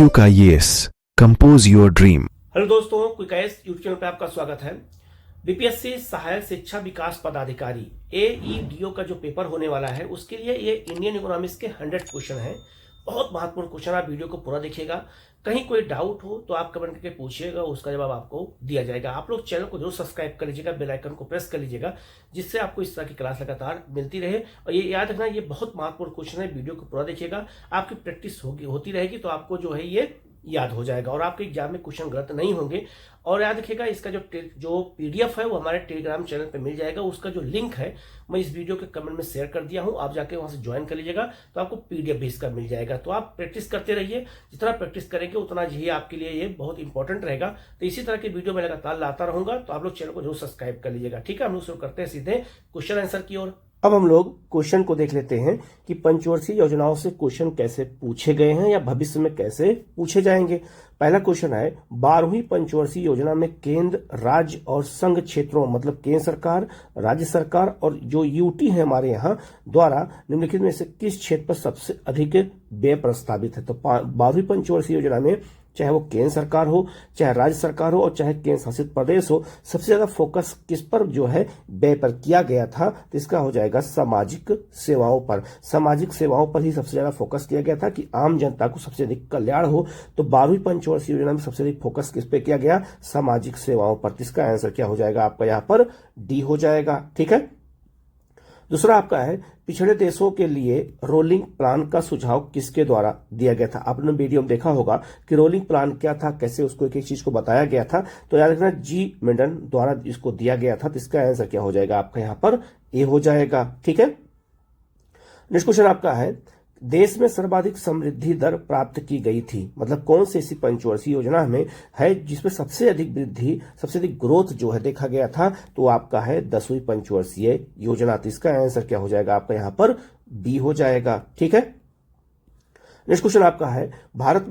Quick IAS, compose your dream. Hello दोस्तों, quick IAS YouTube channel पे आपका स्वागत है। बीपीएससी सहायक शिक्षा विकास पदाधिकारी AEDO का जो पेपर होने वाला है उसके लिए ये इंडियन इकोनॉमिक्स के 100 क्वेश्चन है। बहुत महत्वपूर्ण क्वेश्चन, आप वीडियो को पूरा देखिएगा। कहीं कोई डाउट हो तो आप कमेंट करके पूछिएगा, उसका जवाब आपको दिया जाएगा। आप लोग चैनल को जरूर सब्सक्राइब कर लीजिएगा, बेल आइकन को प्रेस कर लीजिएगा, जिससे आपको इस तरह की क्लास लगातार मिलती रहे। और ये याद रखना, ये बहुत महत्वपूर्ण क्वेश्चन है, वीडियो को पूरा देखिएगा। आपकी प्रैक्टिस होती रहेगी तो आपको जो है ये याद हो जाएगा और आपके एग्जाम में क्वेश्चन गलत नहीं होंगे। और याद रखिएगा, इसका जो PDF है वो हमारे टेलीग्राम चैनल पे मिल जाएगा। उसका जो लिंक है मैं इस वीडियो के कमेंट में शेयर कर दिया हूं, आप जाके वहां से ज्वाइन कर लीजिएगा तो आपको PDF भी इसका मिल जाएगा। तो आप प्रैक्टिस करते रहिए, जितना प्रैक्टिस करेंगे उतना ही आपके लिए ये बहुत इंपॉर्टेंट रहेगा। तो इसी तरह की वीडियो मैं लगातार लाता रहूंगा, तो आप लोग चैनल को जरूर सब्सक्राइब कर लीजिएगा। ठीक है, हम लोग शुरू करते हैं सीधे क्वेश्चन आंसर की ओर। अब हम लोग क्वेश्चन को देख लेते हैं कि पंचवर्षीय योजनाओं से क्वेश्चन कैसे पूछे गए हैं या भविष्य में कैसे पूछे जाएंगे। पहला क्वेश्चन है, 12वीं पंचवर्षीय योजना में केंद्र, राज्य और संघ क्षेत्रों मतलब केंद्र सरकार, राज्य सरकार और जो यूटी है हमारे यहाँ द्वारा निम्नलिखित में से किस क्षेत्र पर सबसे अधिक व्यय प्रस्तावित है। तो 12वीं पंचवर्षीय योजना में चाहे वो केंद्र सरकार हो, चाहे राज्य सरकार हो और चाहे केंद्र शासित प्रदेश हो, सबसे ज्यादा फोकस किस पर जो है व्यय पर किया गया था। तो इसका हो जाएगा सामाजिक सेवाओं पर। सामाजिक सेवाओं पर ही सबसे ज्यादा फोकस किया गया था कि आम जनता को सबसे अधिक कल्याण हो। तो 12वीं पंचवर्षीय योजना में सबसे अधिक फोकस किस पे किया गया? सामाजिक सेवाओं पर। इसका आंसर क्या हो जाएगा आपका? यहाँ पर डी हो जाएगा। ठीक है। दूसरा आपका है, पिछड़े देशों के लिए रोलिंग प्लान का सुझाव किसके द्वारा दिया गया था। आपने वीडियो में देखा होगा कि रोलिंग प्लान क्या था, कैसे उसको एक एक चीज को बताया गया था। तो याद रखना, G. मेंडन द्वारा इसको दिया गया था। तो इसका आंसर क्या हो जाएगा आपका? यहाँ पर ए हो जाएगा। ठीक है। नेक्स्ट क्वेश्चन आपका है, देश में सर्वाधिक समृद्धि दर प्राप्त की गई थी, मतलब कौन सी ऐसी पंचवर्षीय योजना में है जिसमें सबसे अधिक वृद्धि, सबसे अधिक ग्रोथ जो है देखा गया था। तो आपका है 10वीं पंचवर्षीय योजना। तो इसका आंसर क्या हो जाएगा आपका? यहाँ पर बी हो जाएगा। ठीक है। नेक्स्ट क्वेश्चन आपका है, भारत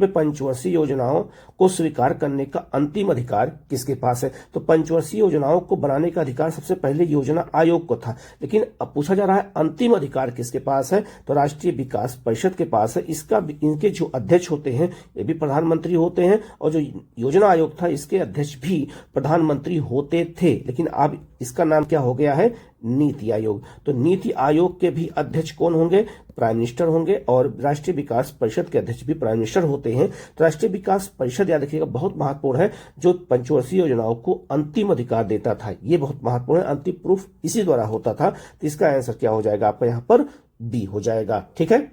में पंचवर्षीय योजनाओं को स्वीकार करने का अंतिम अधिकार किसके पास है। तो पंचवर्षीय योजनाओं को बनाने का अधिकार सबसे पहले योजना आयोग को था, लेकिन अब पूछा जा रहा है अंतिम अधिकार किसके पास है। तो राष्ट्रीय विकास परिषद के पास है। इनके जो अध्यक्ष होते हैं ये भी प्रधानमंत्री होते हैं, और जो योजना आयोग था इसके अध्यक्ष भी प्रधानमंत्री होते थे, लेकिन अब इसका नाम क्या हो गया है? नीति आयोग। तो नीति आयोग के भी अध्यक्ष कौन होंगे? प्राइम मिनिस्टर होंगे, और राष्ट्रीय विकास परिषद के अध्यक्ष भी प्राइम मिनिस्टर होते हैं। तो राष्ट्रीय विकास परिषद याद रखिएगा बहुत महत्वपूर्ण है, जो पंचवर्षीय योजनाओं को अंतिम अधिकार देता था। ये बहुत महत्वपूर्ण है, अंतिम प्रूफ इसी द्वारा होता था। तो इसका आंसर क्या हो जाएगा आपका? यहाँ पर बी हो जाएगा। ठीक है।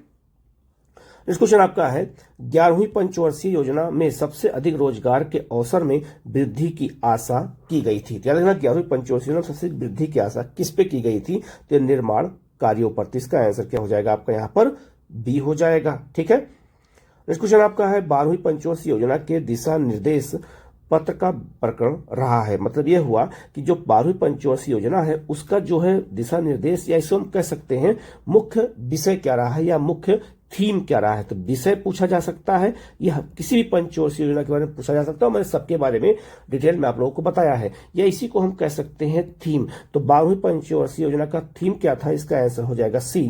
इस क्वेश्चन आपका है, 11वीं पंचवर्षीय योजना में सबसे अधिक रोजगार के अवसर में वृद्धि की आशा की गई थी। याद रखना, 11वीं पंचवर्षीय योजना में सबसे अधिक वृद्धि की आशा किस पे की गई थी? तो निर्माण कार्यों पर। तो इसका आंसर क्या हो जाएगा आपका? यहाँ पर बी हो जाएगा। ठीक है। नेक्स्ट क्वेश्चन आपका है, 12वीं पंचवर्षीय योजना के दिशा निर्देश पत्र का प्रकरण रहा है। मतलब यह हुआ कि जो 12वीं पंचवर्षीय योजना है उसका जो है दिशा निर्देश, या इसको हम कह सकते हैं मुख्य विषय क्या रहा है या मुख्य थीम क्या रहा है। तो विषय पूछा जा सकता है, यह किसी भी पंचवर्षीय योजना के बारे में पूछा जा सकता है। मैंने सबके बारे में डिटेल में आप लोगों को बताया है, या इसी को हम कह सकते हैं थीम। तो 12वीं पंचवर्षीय योजना का थीम क्या था? इसका आंसर हो जाएगा सी,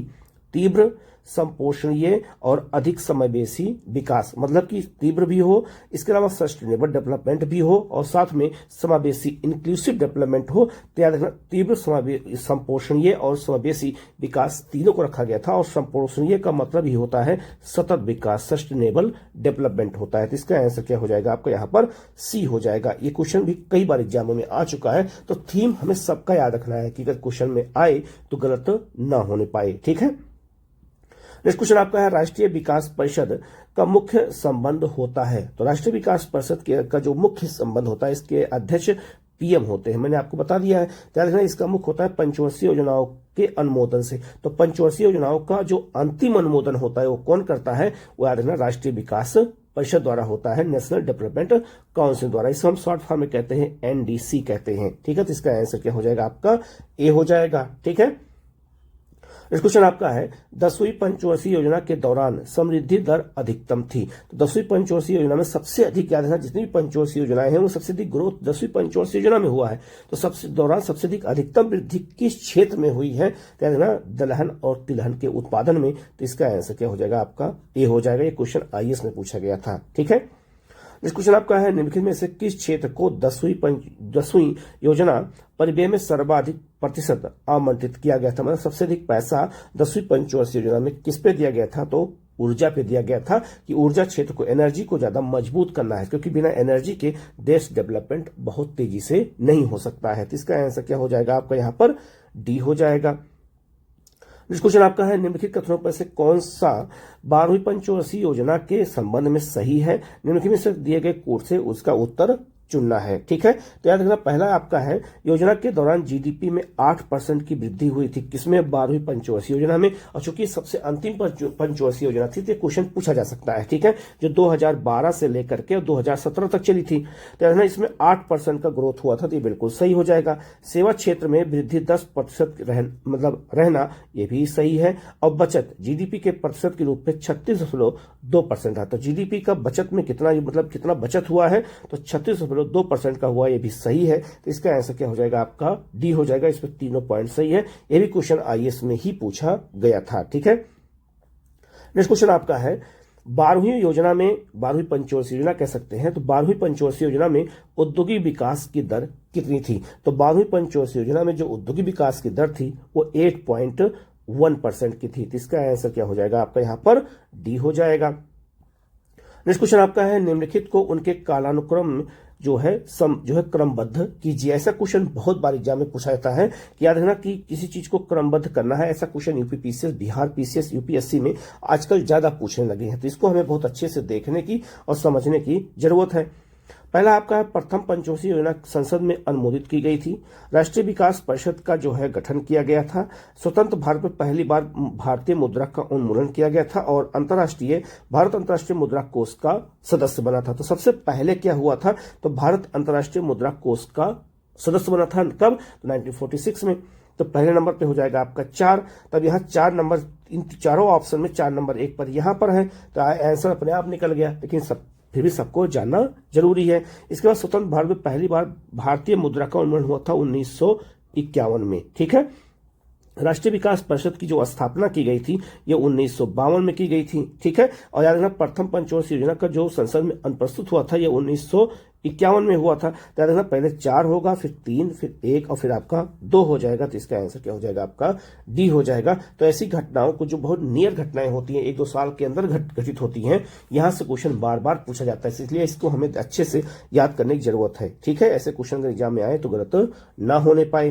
तीव्र, संपोषणीय और अधिक समावेशी विकास। मतलब कि तीव्र भी हो, इसके अलावा सस्टेनेबल डेवलपमेंट भी हो, और साथ में समावेशी इंक्लूसिव डेवलपमेंट हो। तो याद रखना, तीव्र, संपोषणीय और समावेशी विकास तीनों को रखा गया था। और संपोषणीय का मतलब ही होता है सतत विकास, सस्टेनेबल डेवलपमेंट होता है। तो इसका आंसर क्या हो जाएगा आपका? यहाँ पर सी हो जाएगा। ये क्वेश्चन भी कई बार एग्जामों में आ चुका है। तो थीम हमें सबका याद रखना है कि अगर क्वेश्चन में आए तो गलत ना होने पाए। ठीक है। नेक्स्ट क्वेश्चन आपका है, राष्ट्रीय विकास परिषद का मुख्य संबंध होता है। तो राष्ट्रीय विकास परिषद का जो मुख्य संबंध होता है, इसके अध्यक्ष PM होते हैं। मैंने आपको बता दिया है। याद रखना, इसका मुख्य होता है पंचवर्षीय योजनाओं के अनुमोदन से। तो पंचवर्षीय योजनाओं का जो अंतिम अनुमोदन होता है वो कौन करता है? वो याद रखना राष्ट्रीय विकास परिषद द्वारा होता है, नेशनल डेवलपमेंट काउंसिल द्वारा। इसे हम शॉर्ट फॉर्म में कहते हैं NDC कहते हैं। ठीक है। तो इसका आंसर क्या हो जाएगा आपका? ए हो जाएगा। ठीक है। नेक्स्ट क्वेश्चन आपका है 10वीं पंचवर्षीय योजना के दौरान समृद्धि दर अधिकतम थी। तो 10वीं पंचवर्षीय योजना में सबसे अधिक, याद रखना जितनी भी पंचवर्षीय योजनाएं हैं वो सबसे अधिक ग्रोथ 10वीं पंचवर्षीय योजना में हुआ है। तो सबसे दौरान सबसे अधिक अधिकतम वृद्धि किस क्षेत्र में हुई है? याद रखना दलहन और तिलहन के उत्पादन में। तो इसका आंसर क्या हो जाएगा? आपका ए हो जाएगा। ये क्वेश्चन आईएएस में पूछा गया था। ठीक है, नेक्स्ट क्वेश्चन आपका है निम्नलिखित में से किस क्षेत्र को 10वीं योजना परिव्यय में सर्वाधिक प्रतिशत आवंटित किया गया था? मतलब सबसे अधिक पैसा 10वीं पंचवर्षीय योजना में किस पे दिया गया था? तो ऊर्जा पे दिया गया था कि ऊर्जा क्षेत्र को, एनर्जी को ज्यादा मजबूत करना है, क्योंकि बिना एनर्जी के देश डेवलपमेंट बहुत तेजी से नहीं हो सकता है। तो इसका आंसर क्या हो जाएगा? आपका यहाँ पर डी हो जाएगा। नेक्स्ट क्वेश्चन आपका है निम्नलिखित कथनों पर से कौन सा 12वीं पंचवर्षीय योजना के संबंध में सही है? निम्नलिखित में से दिए गए कोड से उसका उत्तर चुनना है। ठीक है, तो याद रखना पहला आपका है योजना के दौरान जीडीपी में 8% की वृद्धि हुई थी। किसमें? 12वीं पंचवर्षीय योजना में। और चूंकि सबसे अंतिम पंचवर्षीय योजना थी तो क्वेश्चन पूछा जा सकता है। ठीक है, जो 2012 से लेकर के 2017 तक चली थी। तो याद रखना इसमें 8% का ग्रोथ हुआ था, तो ये बिल्कुल सही हो जाएगा। सेवा क्षेत्र में वृद्धि 10% रहना, ये भी सही है। और बचत जीडीपी के प्रतिशत के रूप में 36.2% था। तो जीडीपी का बचत में कितना, मतलब कितना बचत हुआ है? तो 36.2% का हुआ, ये भी सही है। तो इसका आंसर क्या हो जाएगा? आपका डी हो जाएगा। इसमें तीनों पॉइंट सही है। ये भी क्वेश्चन आईएएस में ही पूछा गया था। ठीक है, नेक्स्ट क्वेश्चन आपका है 12वीं पंचवर्षीय योजना कह सकते हैं। तो 12वीं पंचवर्षीय योजना में औद्योगिक विकास की दर कितनी थी? तो 12वीं पंचवर्षीय योजना में जो औद्योगिक विकास की दर थी वो 8.1% की थी। तो इसका आंसर क्या हो जाएगा? आपका यहाँ पर डी हो जाएगा। नेक्स्ट क्वेश्चन आपका है निम्नलिखित को उनके कालानुक्रम जो है क्रमबद्ध कीजिए। ऐसा क्वेश्चन बहुत बार एग्जाम में पूछा जाता है कि याद रखना कि किसी चीज को क्रमबद्ध करना है। ऐसा question UP PCS, Bihar PCS, UPSC में आजकल ज्यादा पूछने लगे हैं। तो इसको हमें बहुत अच्छे से देखने की और समझने की जरूरत है। पहला आपका है प्रथम पंचवर्षीय योजना संसद में अनुमोदित की गई थी। राष्ट्रीय विकास परिषद का जो है गठन किया गया था। स्वतंत्र भारत में पहली बार भारतीय मुद्रा का उन्मूलन किया गया था और भारत अंतर्राष्ट्रीय मुद्रा कोष का सदस्य बना था। तो सबसे पहले क्या हुआ था? तो भारत अंतर्राष्ट्रीय मुद्रा कोष का सदस्य बना था। कब? तो 1946 में। तो पहले नंबर पे हो जाएगा आपका 4। तब यहाँ 4 नंबर, इन चारों ऑप्शन में 4 नंबर 1 पर यहाँ पर है। तो आंसर अपने आप निकल गया, लेकिन फिर भी सबको जानना जरूरी है। इसके बाद स्वतंत्र भारत में पहली बार भारतीय मुद्रा का उन्मूलन हुआ था 1951 में। ठीक है, राष्ट्रीय विकास परिषद की जो स्थापना की गई थी ये 1952 में की गई थी। ठीक है, और याद रखना प्रथम पंचवर्षीय योजना का जो संसद में प्रस्तुत हुआ था ये 1951 में हुआ था। तो याद रखना पहले 4 होगा, फिर 3, फिर 1 और फिर आपका 2 हो जाएगा। तो इसका आंसर क्या हो जाएगा? आपका डी हो जाएगा। तो ऐसी घटनाओं को, जो बहुत नियर घटनाएं होती हैं, 1-2 साल के अंदर घटित होती हैं, यहां से क्वेश्चन बार बार पूछा जाता है, इसलिए इसको हमें अच्छे से याद करने की जरूरत है। ठीक है, ऐसे क्वेश्चन अगर एग्जाम में आए तो गलत ना होने पाए।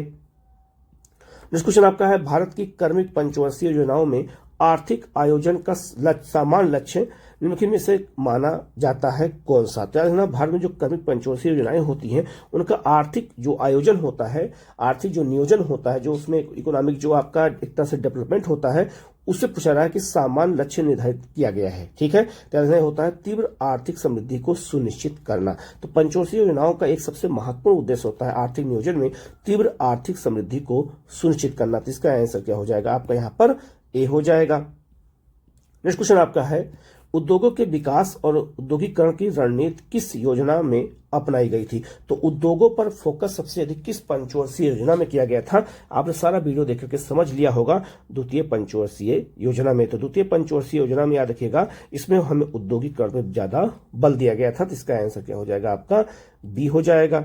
नेक्स्ट क्वेश्चन आपका है भारत की क्रमिक पंचवर्षीय योजनाओं में आर्थिक आयोजन का सामान्य लक्ष्य निम्नलिखित में से माना जाता है कौन सा? तो याद रखना भारत में जो क्रमिक पंचवर्षीय योजनाएं होती हैं उनका आर्थिक जो आयोजन होता है, आर्थिक जो नियोजन होता है, जो उसमें इकोनॉमिक जो आपका एक तरह से डेवलपमेंट होता है, उससे पूछा रहा है कि सामान्य लक्ष्य निर्धारित किया गया है। ठीक है, तो याद होता है तीव्र आर्थिक समृद्धि को सुनिश्चित करना। तो पंचवर्षीय योजनाओं का एक सबसे महत्वपूर्ण उद्देश्य होता है आर्थिक नियोजन में तीव्र आर्थिक समृद्धि को सुनिश्चित करना। तो इसका आंसर क्या हो जाएगा? आपका यहाँ पर ए हो जाएगा। नेक्स्ट क्वेश्चन आपका है उद्योगों के विकास और औद्योगिकरण की रणनीति किस योजना में अपनाई गई थी? तो उद्योगों पर फोकस सबसे अधिक किस पंचवर्षीय योजना में किया गया था? आपने सारा वीडियो देख करके समझ लिया होगा द्वितीय पंचवर्षीय योजना में। तो द्वितीय पंचवर्षीय योजना में याद रखिएगा इसमें हमें औद्योगिकरण पर ज्यादा बल दिया गया था। तो इसका आंसर क्या हो जाएगा? आपका बी हो जाएगा।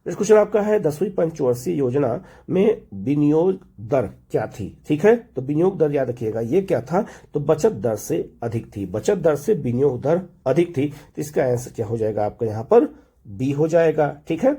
नेक्स्ट क्वेश्चन आपका है 10वीं पंचवर्षीय योजना में विनियोग दर क्या थी? ठीक है, तो विनियोग दर याद रखिएगा ये क्या था? तो बचत दर से अधिक थी। बचत दर से विनियोग दर अधिक थी। तो इसका आंसर क्या हो जाएगा? आपका यहाँ पर बी हो जाएगा। ठीक है,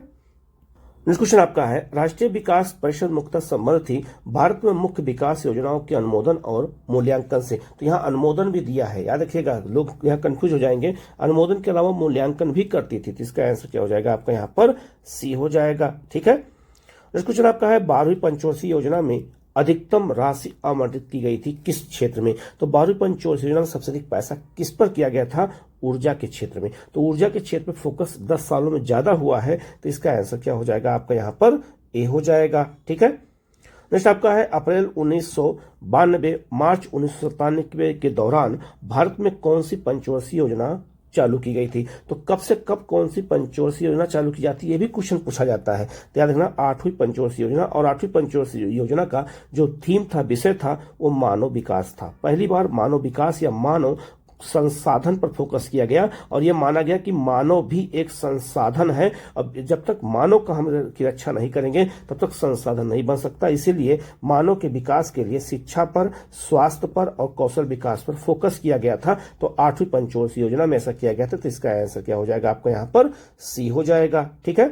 नेक्स्ट क्वेश्चन आपका है राष्ट्रीय विकास परिषद मुख्यतः संबंध थी भारत में मुख्य विकास योजनाओं के अनुमोदन और मूल्यांकन से। तो यहाँ अनुमोदन भी दिया है, याद रखिएगा, लोग यहाँ कंफ्यूज हो जाएंगे। अनुमोदन के अलावा मूल्यांकन भी करती थी। तो इसका आंसर क्या हो जाएगा? आपका यहाँ पर सी हो जाएगा। ठीक है, नेक्स्ट क्वेश्चन आपका है 12वीं पंचवर्षीय योजना में अधिकतम राशि आवंटित की गई थी किस क्षेत्र में? तो 12वीं पंचवर्षीय योजना में सबसे अधिक पैसा किस पर किया गया था? ऊर्जा के क्षेत्र में। तो ऊर्जा के क्षेत्र में फोकस 10 सालों में ज्यादा हुआ है। तो इसका आंसर क्या हो जाएगा? आपका यहाँ पर ए हो जाएगा। ठीक है, नेक्स्ट आपका है अप्रैल 1992 मार्च 1997 के दौरान भारत में कौन सी पंचवर्षीय योजना चालू की गई थी। तो कब से कब कौन सी पंचवर्षीय योजना चालू की जाती है, ये भी क्वेश्चन पूछा जाता है। तो याद रखना 8वीं पंचवर्षीय योजना, और 8वीं पंचवर्षीय योजना का जो थीम था, विषय था, वो मानव विकास था। पहली बार मानव विकास या मानव संसाधन पर फोकस किया गया और यह माना गया कि मानव भी एक संसाधन है। अब जब तक मानव का हम की रक्षा नहीं करेंगे तब तक संसाधन नहीं बन सकता। इसीलिए मानव के विकास के लिए शिक्षा पर, स्वास्थ्य पर और कौशल विकास पर फोकस किया गया था। तो 8वीं पंचवर्षीय योजना में ऐसा किया गया था। तो इसका आंसर क्या हो जाएगा आपका यहाँ पर, सी हो जाएगा। ठीक है,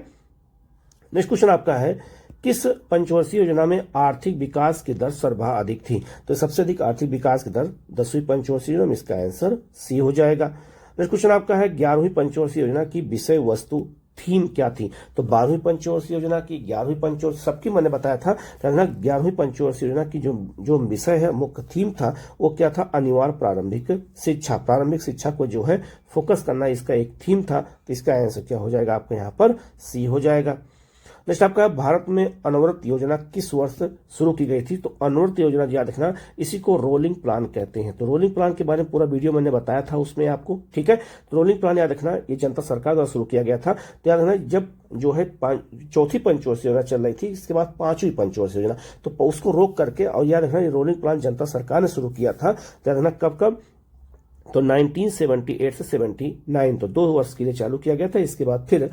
नेक्स्ट क्वेश्चन आपका है किस पंचवर्षीय योजना में आर्थिक विकास की दर सर्वाधिक थी। तो सबसे अधिक आर्थिक विकास की दर 10वीं पंचवर्षीय योजना में, इसका आंसर सी हो जाएगा। नेक्स्ट क्वेश्चन आपका है 11वीं पंचवर्षीय योजना की विषय वस्तु थीम क्या थी। तो 12वीं पंचवर्षीय योजना की, 11वीं पंचवर्षीय सबकी मैंने बताया था। 11वीं पंचवर्षीय योजना की जो विषय है, मुख्य थीम था, वो क्या था, अनिवार्य प्रारंभिक शिक्षा। प्रारंभिक शिक्षा को जो है फोकस करना इसका एक थीम था। तो इसका आंसर क्या हो जाएगा आपका यहाँ पर, सी हो जाएगा। नेक्स्ट आपका भारत में अनवरत योजना किस वर्ष शुरू की गई थी। तो अनवरत योजना याद रखना, इसी को रोलिंग प्लान कहते हैं। तो रोलिंग प्लान के बारे में पूरा वीडियो मैंने बताया था उसमें आपको। ठीक है, तो रोलिंग प्लान याद रखना, ये जनता सरकार द्वारा शुरू किया गया था। तो याद रखना, जब जो है चौथी पंचवर्षीय योजना चल रही थी, इसके बाद 5वीं पंचवर्षीय योजना, तो उसको रोक करके, और याद रखना ये रोलिंग प्लान जनता सरकार ने शुरू किया था। तो याद रखना कब कब, तो 1978 से 79, तो 2 वर्ष के लिए चालू किया गया था। इसके बाद फिर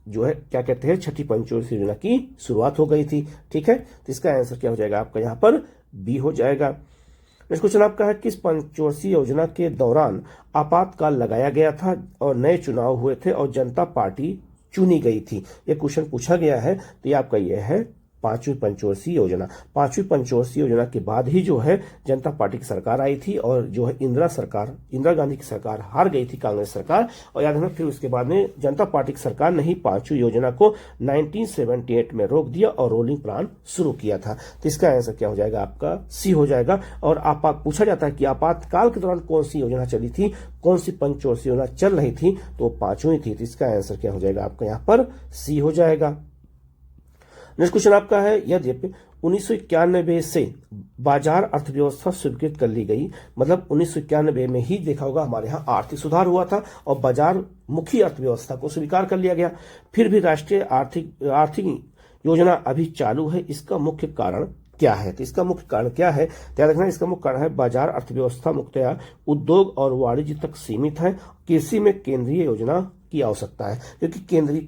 जो है क्या कहते हैं, छठी पंचवर्षीय योजना की शुरुआत हो गई थी। ठीक है, तो इसका आंसर क्या हो जाएगा आपका यहाँ पर, बी हो जाएगा। नेक्स्ट क्वेश्चन आपका है किस पंचवर्षीय योजना के दौरान आपातकाल लगाया गया था और नए चुनाव हुए थे और जनता पार्टी चुनी गई थी। ये क्वेश्चन पूछा गया है। तो ये आपका ये है 5वीं पंचवर्षीय योजना। 5वीं पंचवर्षीय योजना के बाद ही जो है जनता पार्टी की सरकार आई थी, और जो है इंदिरा गांधी की सरकार हार गई थी, कांग्रेस सरकार। और याद रखना फिर उसके बाद में जनता पार्टी की सरकार ने ही 5वीं योजना को 1978 में रोक दिया और रोलिंग प्लान शुरू किया था। तो इसका आंसर क्या हो जाएगा आपका, सी हो जाएगा। और पूछा जाता है कि आपातकाल के दौरान कौन सी योजना चली थी, कौन सी पंचवर्षीय योजना चल रही थी, तो 5वीं थी। तो इसका आंसर क्या हो जाएगा आपका यहाँ पर, सी हो जाएगा। नेक्स्ट क्वेश्चन आपका है यदि 1991 से बाजार अर्थव्यवस्था स्वीकृत कर ली गई, मतलब 1991 में ही देखा होगा हमारे यहाँ आर्थिक सुधार हुआ था और बाजार मुखी अर्थव्यवस्था को स्वीकार कर लिया गया, फिर भी राष्ट्रीय आर्थिक योजना अभी चालू है, इसका मुख्य कारण क्या है। तो इसका मुख्य कारण क्या है, याद रखना, इसका मुख्य कारण है बाजार अर्थव्यवस्था मुख्यतः उद्योग और वाणिज्य तक सीमित है। कृषि में केंद्रीय योजना की आवश्यकता है, क्योंकि केंद्रीय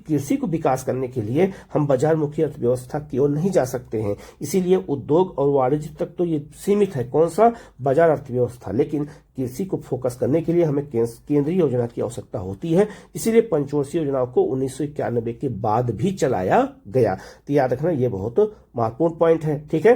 कृषि को विकास करने के लिए हम बाजार मुखी अर्थव्यवस्था की ओर नहीं जा सकते हैं। इसीलिए उद्योग और वाणिज्य तक तो ये सीमित है, कौन सा, बाजार अर्थव्यवस्था। लेकिन कृषि को फोकस करने के लिए हमें केंद्रीय योजना की आवश्यकता होती है। इसीलिए पंचवर्षीय योजनाओं को 1991 के बाद भी चलाया गया। तो याद रखना, ये बहुत महत्वपूर्ण पॉइंट है। ठीक है,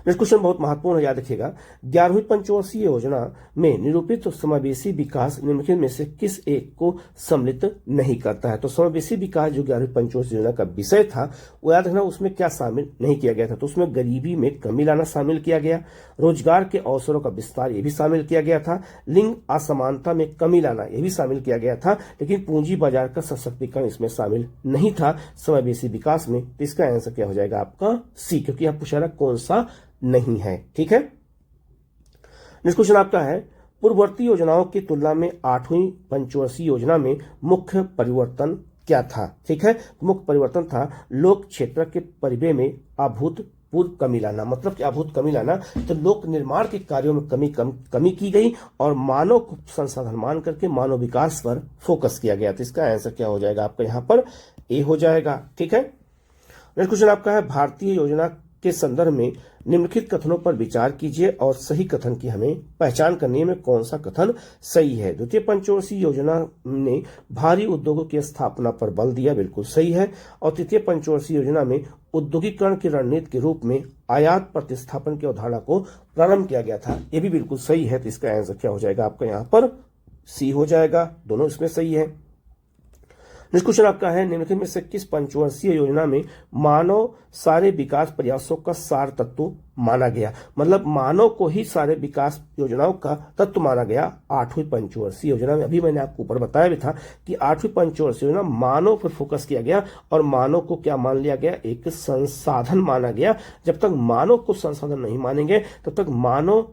नेक्स्ट क्वेश्चन बहुत महत्वपूर्ण है, याद रखिएगा। 11वीं पंचवर्षीय योजना में निरूपित समावेशी विकास निम्नलिखित में से किस एक को सम्मिलित नहीं करता है। तो समावेशी विकास जो 11वीं पंचवर्षीय योजना का विषय था, वो याद रखना, उसमें क्या शामिल नहीं किया गया था। तो उसमें गरीबी में कमी लाना शामिल किया गया, रोजगार के अवसरों का विस्तार ये भी शामिल किया गया था, लिंग असमानता में कमी लाना ये भी शामिल किया गया था, लेकिन पूंजी बाजार का सशक्तिकरण इसमें शामिल नहीं था समावेशी विकास में। तो इसका आंसर क्या हो जाएगा आपका, सी, क्योंकि यहाँ पूछा रहा कौन सा नहीं है। ठीक है, नेक्स्ट क्वेश्चन आपका है पूर्ववर्ती योजनाओं की तुलना में 8वीं पंचवर्षीय योजना में मुख्य परिवर्तन क्या था। ठीक है, मुख्य परिवर्तन था लोक क्षेत्र के परिव्यय में अभूतपूर्व कमी लाना। मतलब कि अभूत कमी लाना, तो लोक निर्माण के कार्यों में कमी की गई और मानव संसाधन मान करके मानव विकास पर फोकस किया गया। तो इसका आंसर क्या हो जाएगा आपका यहाँ पर, ए हो जाएगा। ठीक है, नेक्स्ट क्वेश्चन आपका है भारतीय योजना के संदर्भ में निम्नलिखित कथनों पर विचार कीजिए और सही कथन की हमें पहचान करने में कौन सा कथन सही है। द्वितीय पंचवर्षीय योजना ने भारी उद्योगों की स्थापना पर बल दिया, बिल्कुल सही है। और तृतीय पंचवर्षीय योजना में औद्योगिकरण की रणनीति के रूप में आयात प्रतिस्थापन की अवधारणा को प्रारंभ किया गया था, ये भी बिल्कुल सही है। तो इसका आंसर क्या हो जाएगा आपका यहाँ पर, सी हो जाएगा। दोनों इसमें सही है। नेक्स्ट क्वेश्चन आपका है, निम्नलिखित में से किस पंचवर्षीय योजना में मानव सारे विकास प्रयासों का सार तत्व माना गया? मतलब मानव को ही सारे विकास योजनाओं का तत्व माना गया 8वीं पंचवर्षीय योजना में। अभी मैंने आपको ऊपर बताया भी था कि 8वीं पंचवर्षीय योजना मानव पर फोकस किया गया और मानव को क्या मान लिया गया? एक संसाधन माना गया। जब तक मानव को संसाधन नहीं मानेंगे तब तक मानव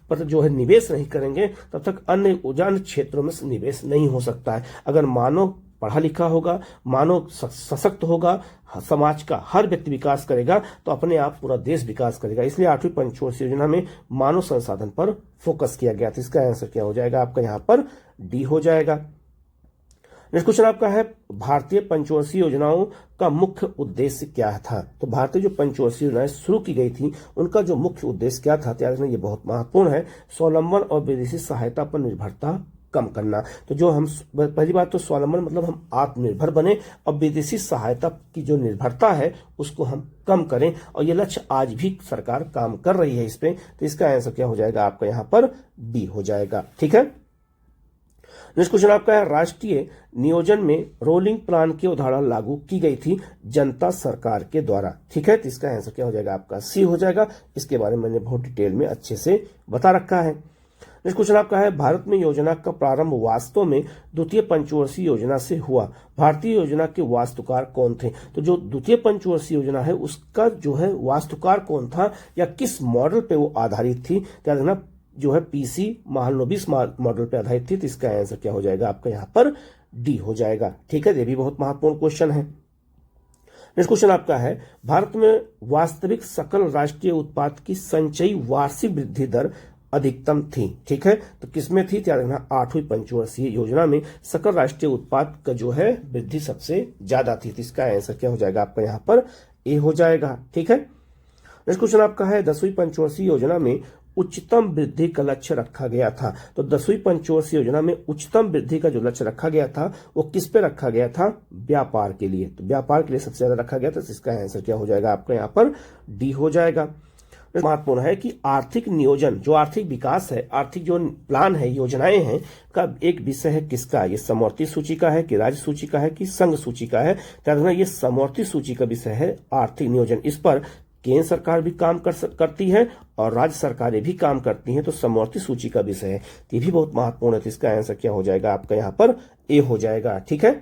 पर जो है निवेश नहीं करेंगे, तब तक अन्य उजान क्षेत्रों में निवेश नहीं हो सकता है। अगर मानव पढ़ा लिखा होगा, मानव सशक्त होगा, समाज का हर व्यक्ति विकास करेगा तो अपने आप पूरा देश विकास करेगा। इसलिए 8वीं पंचवर्षीय योजना में मानव संसाधन पर फोकस किया गया। तो इसका आंसर क्या हो जाएगा आपका? यहाँ पर डी हो जाएगा। नेक्स्ट क्वेश्चन आपका है, भारतीय पंचवर्षीय योजनाओं का मुख्य उद्देश्य क्या था? तो भारतीय जो पंचवर्षीय योजनाएं शुरू की गई थी उनका जो मुख्य उद्देश्य क्या था? याद रखना ये बहुत महत्वपूर्ण है। स्वावलंबन और विदेशी सहायता पर निर्भरता कम करना। तो जो हम पहली बात तो स्वावलंबन मतलब हम आत्मनिर्भर बने और विदेशी सहायता की जो निर्भरता है उसको हम कम करें, और ये लक्ष्य आज भी सरकार काम कर रही है इस पे। तो इसका आंसर क्या हो जाएगा आपका? यहाँ पर बी हो जाएगा। ठीक है। नेक्स्ट क्वेश्चन आपका है, राष्ट्रीय नियोजन में रोलिंग प्लान की अवधारणा लागू की गई थी जनता सरकार के द्वारा। ठीक है। तो इसका आंसर क्या हो जाएगा आपका? सी हो जाएगा। इसके बारे में मैंने बहुत डिटेल में अच्छे से बता रखा है। नेक्स्ट क्वेश्चन आपका है, भारत में योजना का प्रारंभ वास्तव में द्वितीय पंचवर्षीय योजना से हुआ। भारतीय योजना के वास्तुकार कौन थे? तो जो द्वितीय पंचवर्षीय योजना है उसका जो है वास्तुकार कौन था या किस मॉडल पे वो आधारित थी? क्या देखना, जो है पीसी महालनोबिस मॉडल पे आधारित थी। तो इसका आंसर क्या हो जाएगा आपका? यहाँ पर डी हो जाएगा। ठीक है। ये भी बहुत महत्वपूर्ण क्वेश्चन है। नेक्स्ट क्वेश्चन आपका है, भारत में वास्तविक सकल राष्ट्रीय उत्पाद की संचयी वार्षिक वृद्धि दर अधिकतम थी। ठीक है। तो किसमें थी? याद रखना 8वीं पंचवर्षीय योजना में सकल राष्ट्रीय उत्पाद का जो है वृद्धि सबसे ज्यादा थी। तो इसका आंसर क्या हो जाएगा आपका? यहाँ पर ए हो जाएगा। ठीक है। नेक्स्ट क्वेश्चन आपका है, 10वीं पंचवर्षीय योजना में उच्चतम वृद्धि का लक्ष्य रखा गया था। तो 10वीं पंचवर्षीय योजना में उच्चतम वृद्धि का जो लक्ष्य रखा गया था वो किस पे रखा गया था? व्यापार के लिए। तो व्यापार के लिए सबसे ज्यादा रखा गया था। तो इसका आंसर क्या हो जाएगा आपका? यहाँ पर डी हो जाएगा। महत्वपूर्ण है कि आर्थिक नियोजन, जो आर्थिक विकास है, आर्थिक जो प्लान है, योजनाएं हैं, का एक विषय है किसका? ये समवर्ती सूची का है कि राज्य सूची का है कि संघ सूची का है? तो ये समवर्ती सूची का विषय है आर्थिक नियोजन। इस पर केंद्र सरकार भी काम करती है और राज्य सरकारें भी काम करती हैं। तो समवर्ती सूची का विषय है, ये भी बहुत महत्वपूर्ण है। तो इसका आंसर क्या हो जाएगा आपका? यहाँ पर ए हो जाएगा। ठीक है।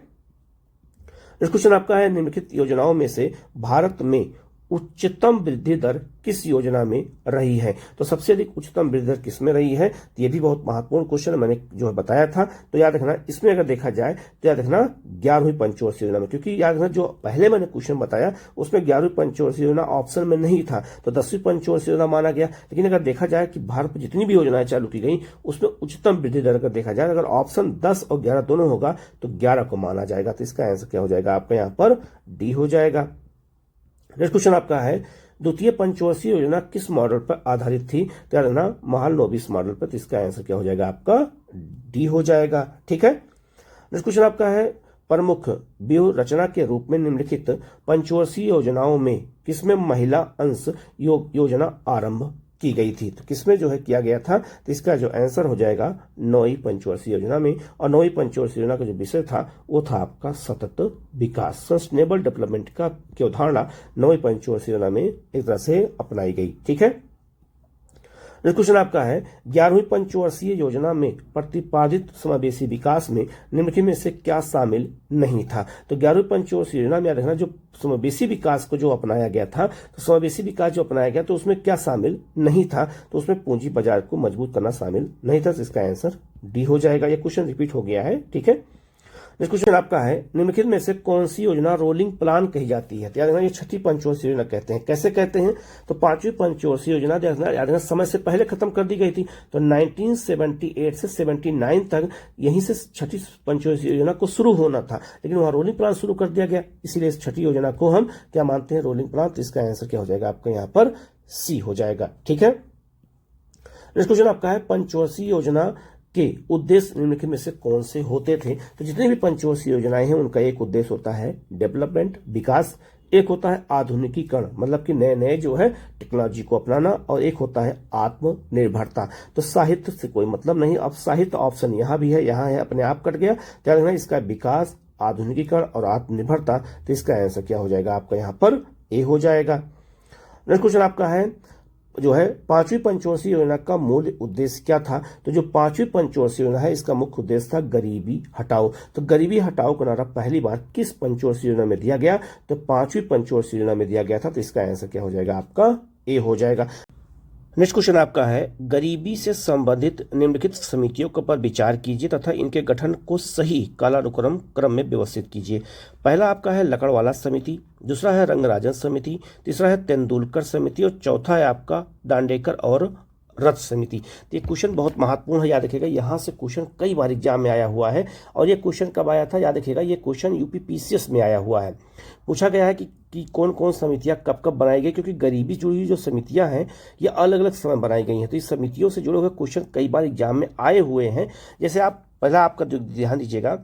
इस क्वेश्चन आपका है, निम्नलिखित योजनाओं में से भारत में उच्चतम वृद्धि दर किस योजना में रही है? तो सबसे अधिक उच्चतम वृद्धि दर किसमें रही है? तो ये भी बहुत महत्वपूर्ण क्वेश्चन मैंने जो है बताया था। तो याद रखना, इसमें अगर देखा जाए तो याद रखना 11वीं पंचवर्षीय योजना में, क्योंकि याद रखना जो पहले मैंने क्वेश्चन बताया उसमें 11वीं पंचवर्षीय योजना ऑप्शन में नहीं था, तो 10वीं पंचवर्षीय योजना माना गया। लेकिन अगर देखा जाए कि भारत में जितनी भी योजनाएं चालू की गई उसमें उच्चतम वृद्धि दर अगर देखा जाए, अगर ऑप्शन 10 और 11 दोनों होगा तो 11 को माना जाएगा। तो इसका आंसर क्या हो जाएगा आपका? यहाँ पर डी हो जाएगा। नेक्स्ट क्वेश्चन आपका है, द्वितीय पंचवर्षीय योजना किस मॉडल पर आधारित थी? तो याद रखना महालनोबिस मॉडल पर। तो इसका आंसर क्या हो जाएगा आपका? डी हो जाएगा। ठीक है। नेक्स्ट क्वेश्चन आपका है, प्रमुख व्यूह रचना के रूप में निम्नलिखित पंचवर्षीय योजनाओं में किसमें महिला अंश योजना आरंभ की गई थी? तो किसमें जो है किया गया था? तो इसका जो आंसर हो जाएगा 9वीं पंचवर्षीय योजना में। और 9वीं पंचवर्षीय योजना का जो विषय था वो था आपका सतत विकास, सस्टेनेबल डेवलपमेंट की अवधारणा 9वीं पंचवर्षीय योजना में एक तरह से अपनाई गई। ठीक है। क्वेश्चन आपका है, 11वीं पंचवर्षीय योजना में प्रतिपादित समावेशी विकास में निम्नलिखित में से क्या शामिल नहीं था? तो 11वीं पंचवर्षीय योजना में याद रखना जो समावेशी विकास को जो अपनाया गया था, तो समावेशी विकास जो अपनाया गया तो उसमें क्या शामिल नहीं था? तो उसमें पूंजी बाजार को मजबूत करना शामिल नहीं था। तो इसका आंसर डी हो जाएगा। ये क्वेश्चन रिपीट हो गया है। ठीक है। नेक्स्ट क्वेश्चन आपका है, निम्नलिखित में से कौन सी योजना रोलिंग प्लान कही जाती है? तो याद रखना ये छठी पंचवर्षीय योजना कहते हैं। कैसे कहते हैं? तो 5वीं पंचवर्षीय योजना याद रखना समय से पहले खत्म कर दी गई थी। तो 1978 से 79 तक यहीं से छठी पंचवर्षीय योजना को शुरू होना था, लेकिन वहां रोलिंग प्लान शुरू कर दिया गया, इसीलिए इस छठी योजना को हम क्या मानते हैं? Rolling plan. तो इसका आंसर क्या हो जाएगा आपका? यहाँ पर सी हो जाएगा। ठीक है। नेक्स्ट क्वेश्चन आपका है, पंचवर्षीय योजना के उद्देश्य निम्नलिखित में से कौन से होते थे? तो जितनी भी पंचवर्षीय योजनाएं हैं उनका एक उद्देश्य होता है डेवलपमेंट, विकास, एक होता है आधुनिकीकरण, मतलब कि नए नए जो है टेक्नोलॉजी को अपनाना, और एक होता है आत्मनिर्भरता। तो साहित्य से कोई मतलब नहीं, अब साहित्य ऑप्शन यहाँ भी है, यहाँ है, अपने आप कट गया। क्या देखना, इसका विकास, आधुनिकीकरण और आत्मनिर्भरता, तो इसका आंसर क्या हो जाएगा आपका यहाँ पर ए हो जाएगा। नेक्स्ट क्वेश्चन आपका है जो है पांचवी पंचवर्षीय योजना का मूल उद्देश्य क्या था। तो जो पांचवी पंचवर्षीय योजना है इसका मुख्य उद्देश्य था गरीबी हटाओ। तो गरीबी हटाओ का नारा पहली बार किस पंचवर्षीय योजना में दिया गया, तो पांचवी पंचवर्षीय योजना में दिया गया था। तो इसका आंसर क्या हो जाएगा आपका ए हो जाएगा। नेक्स्ट क्वेश्चन आपका है गरीबी से संबंधित निम्नलिखित समितियों के पर विचार कीजिए तथा इनके गठन को सही कालानुक्रम क्रम में व्यवस्थित कीजिए। पहला आपका है लकड़वाला समिति, दूसरा है रंगराजन समिति, तीसरा है तेंदुलकर समिति और चौथा है आपका दांडेकर और रथ समिति। तो ये क्वेश्चन बहुत महत्वपूर्ण है, याद रखिएगा। यहाँ से क्वेश्चन कई बार एग्जाम में आया हुआ है और ये क्वेश्चन कब आया था, याद रखिएगा। ये क्वेश्चन यूपी पीसीएस में आया हुआ है। पूछा गया है कि कौन कौन समितियां कब कब बनाई गई, क्योंकि गरीबी जुड़ी हुई जो समितियां हैं ये अलग अलग समय बनाई गई हैं। तो इस समितियों से जुड़े हुए क्वेश्चन कई बार एग्जाम में आए हुए हैं। जैसे आप पहला आपका जो ध्यान दीजिएगा,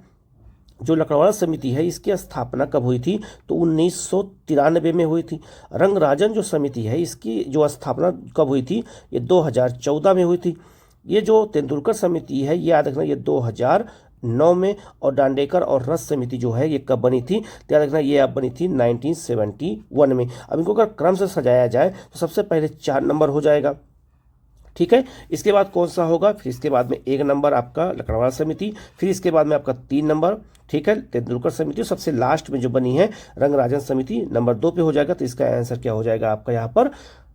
जो लकड़वाला समिति है इसकी स्थापना कब हुई थी, तो 1993 में हुई थी। रंगराजन जो समिति है इसकी जो स्थापना कब हुई थी, ये 2014 में हुई थी। ये जो तेंदुलकर समिति है ये याद रखना ये 2009 में, और दांडेकर और रथ समिति जो है ये कब बनी थी, तो याद रखना ये अब बनी थी 1971 में। अब इनको अगर क्रम से सजाया जाए तो सबसे पहले 4 नंबर हो जाएगा, ठीक है। इसके बाद कौन सा होगा, फिर इसके बाद में 1 नंबर आपका लकड़वाला समिति, फिर इसके बाद में आपका 3 नंबर, ठीक है, तेंदुलकर समिति, सबसे लास्ट में जो बनी है रंगराजन समिति नंबर 2 पे हो जाएगा। तो इसका आंसर क्या हो जाएगा आपका यहाँ पर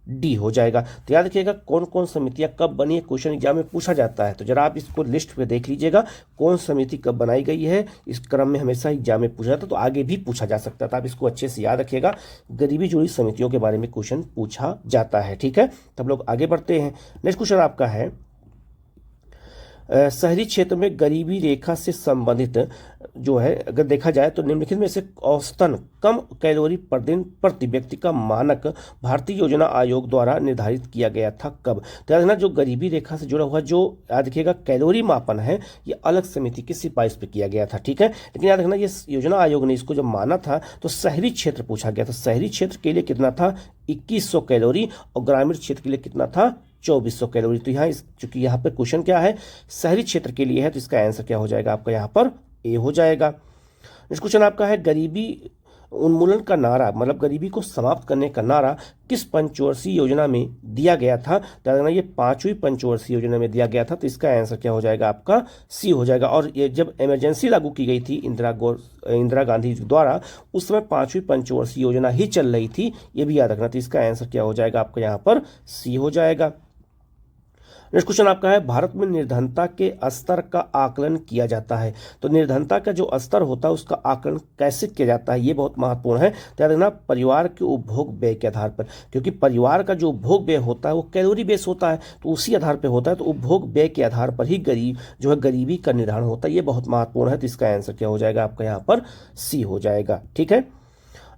डी हो जाएगा। तो याद रखिएगा कौन कौन समितियां कब बनी है, क्वेश्चन एग्जाम में पूछा जाता है। तो जरा आप इसको लिस्ट पे देख लीजिएगा कौन समिति कब बनाई गई है। इस क्रम में हमेशा एग्जाम में पूछा जाता है, तो आगे भी पूछा जा सकता था। आप इसको अच्छे से याद रखिएगा, गरीबी जुड़ी समितियों के बारे में क्वेश्चन पूछा जाता है, ठीक है। तब लोग आगे बढ़ते हैं। नेक्स्ट क्वेश्चन आपका है शहरी क्षेत्र में गरीबी रेखा से संबंधित जो है अगर देखा जाए तो निम्नलिखित में से औसतन कम कैलोरी प्रतिदिन प्रति व्यक्ति का मानक भारतीय योजना आयोग द्वारा निर्धारित किया गया था कब। तो याद रखना जो गरीबी रेखा से जुड़ा हुआ जो याद रखिएगा कैलोरी मापन है ये अलग समिति की सिफारिश पे किया गया था, ठीक है। लेकिन याद रखना ये योजना आयोग ने इसको जब माना था तो शहरी क्षेत्र पूछा गया था। शहरी क्षेत्र के लिए कितना था 2100 कैलोरी और ग्रामीण क्षेत्र के लिए कितना था 2400 कैलोरी। तो यहाँ चूंकि यहाँ पे क्वेश्चन क्या है शहरी क्षेत्र के लिए है, तो इसका आंसर क्या हो जाएगा आपका यहाँ पर ए हो जाएगा। नेक्स्ट क्वेश्चन आपका है गरीबी उन्मूलन का नारा, मतलब गरीबी को समाप्त करने का नारा किस पंचवर्षीय योजना में दिया गया था। तो ये 5वीं पंचवर्षीय योजना में दिया गया था। तो इसका आंसर क्या हो जाएगा आपका सी हो जाएगा। और ये जब इमरजेंसी लागू की गई थी इंदिरा गांधी द्वारा, उस समय 5वीं पंचवर्षीय योजना ही चल रही थी, ये भी याद रखना। तो इसका आंसर क्या हो जाएगा आपका यहाँ पर सी हो जाएगा। नेक्स्ट क्वेश्चन आपका है भारत में निर्धनता के स्तर का आकलन किया जाता है। तो निर्धनता का जो स्तर होता है उसका आकलन कैसे किया जाता है ये बहुत महत्वपूर्ण है। तो याद रखना परिवार के उपभोग व्यय के आधार पर, क्योंकि परिवार का जो उपभोग व्यय होता है वो कैलोरी बेस होता है, तो उसी आधार पर होता है। तो उपभोग व्यय के आधार पर ही गरीबी का निर्धारण होता है, ये बहुत महत्वपूर्ण है। तो इसका आंसर क्या हो जाएगा आपका यहाँ पर सी हो जाएगा, ठीक है।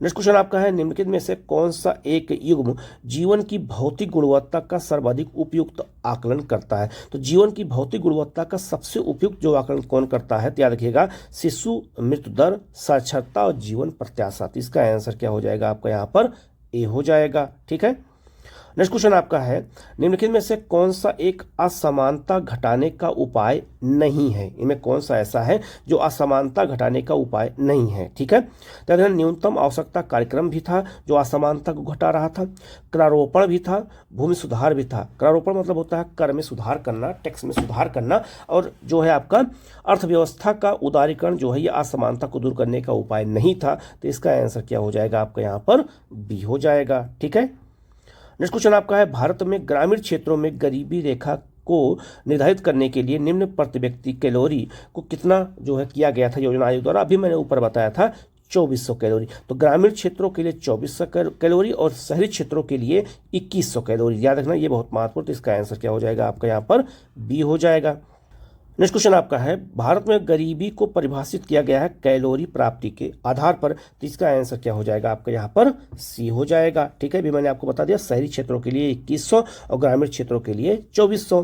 नेक्स्ट क्वेश्चन आपका है निम्नलिखित में से कौन सा एक युग्म जीवन की भौतिक गुणवत्ता का सर्वाधिक उपयुक्त आकलन करता है। तो जीवन की भौतिक गुणवत्ता का सबसे उपयुक्त जो आकलन कौन करता है, तो याद रखिएगा शिशु मृत्यु दर, साक्षरता और जीवन प्रत्याशा। तो इसका आंसर क्या हो जाएगा आपका यहाँ पर ए हो जाएगा, ठीक है। नेक्स्ट क्वेश्चन आपका है निम्नलिखित में से कौन सा एक असमानता घटाने का उपाय नहीं है। इनमें कौन सा ऐसा है जो असमानता घटाने का उपाय नहीं है, ठीक है। तो न्यूनतम आवश्यकता कार्यक्रम भी था जो असमानता को घटा रहा था, करारोपण भी था, भूमि सुधार भी था। करारोपण मतलब होता है कर में सुधार करना, टैक्स में सुधार करना, और जो है आपका अर्थव्यवस्था का उदारीकरण जो है ये असमानता को दूर करने का उपाय नहीं था। तो इसका आंसर क्या हो जाएगा आपका यहाँ पर बी हो जाएगा, ठीक है। नेक्स्ट क्वेश्चन आपका है भारत में ग्रामीण क्षेत्रों में गरीबी रेखा को निर्धारित करने के लिए निम्न प्रति व्यक्ति कैलोरी को कितना जो है किया गया था योजना आयोग द्वारा। अभी मैंने ऊपर बताया था 2400 कैलोरी। तो ग्रामीण क्षेत्रों के लिए 2400 कैलोरी और शहरी क्षेत्रों के लिए 2100 कैलोरी। याद रखना ये बहुत महत्वपूर्ण। तो इसका आंसर क्या हो जाएगा आपका यहाँ पर बी हो जाएगा। नेक्स्ट क्वेश्चन आपका है भारत में गरीबी को परिभाषित किया गया है कैलोरी प्राप्ति के आधार पर। तो इसका आंसर क्या हो जाएगा आपका यहाँ पर सी हो जाएगा, ठीक है। भी मैंने आपको बता दिया शहरी क्षेत्रों के लिए 2100 और ग्रामीण क्षेत्रों के लिए 2400।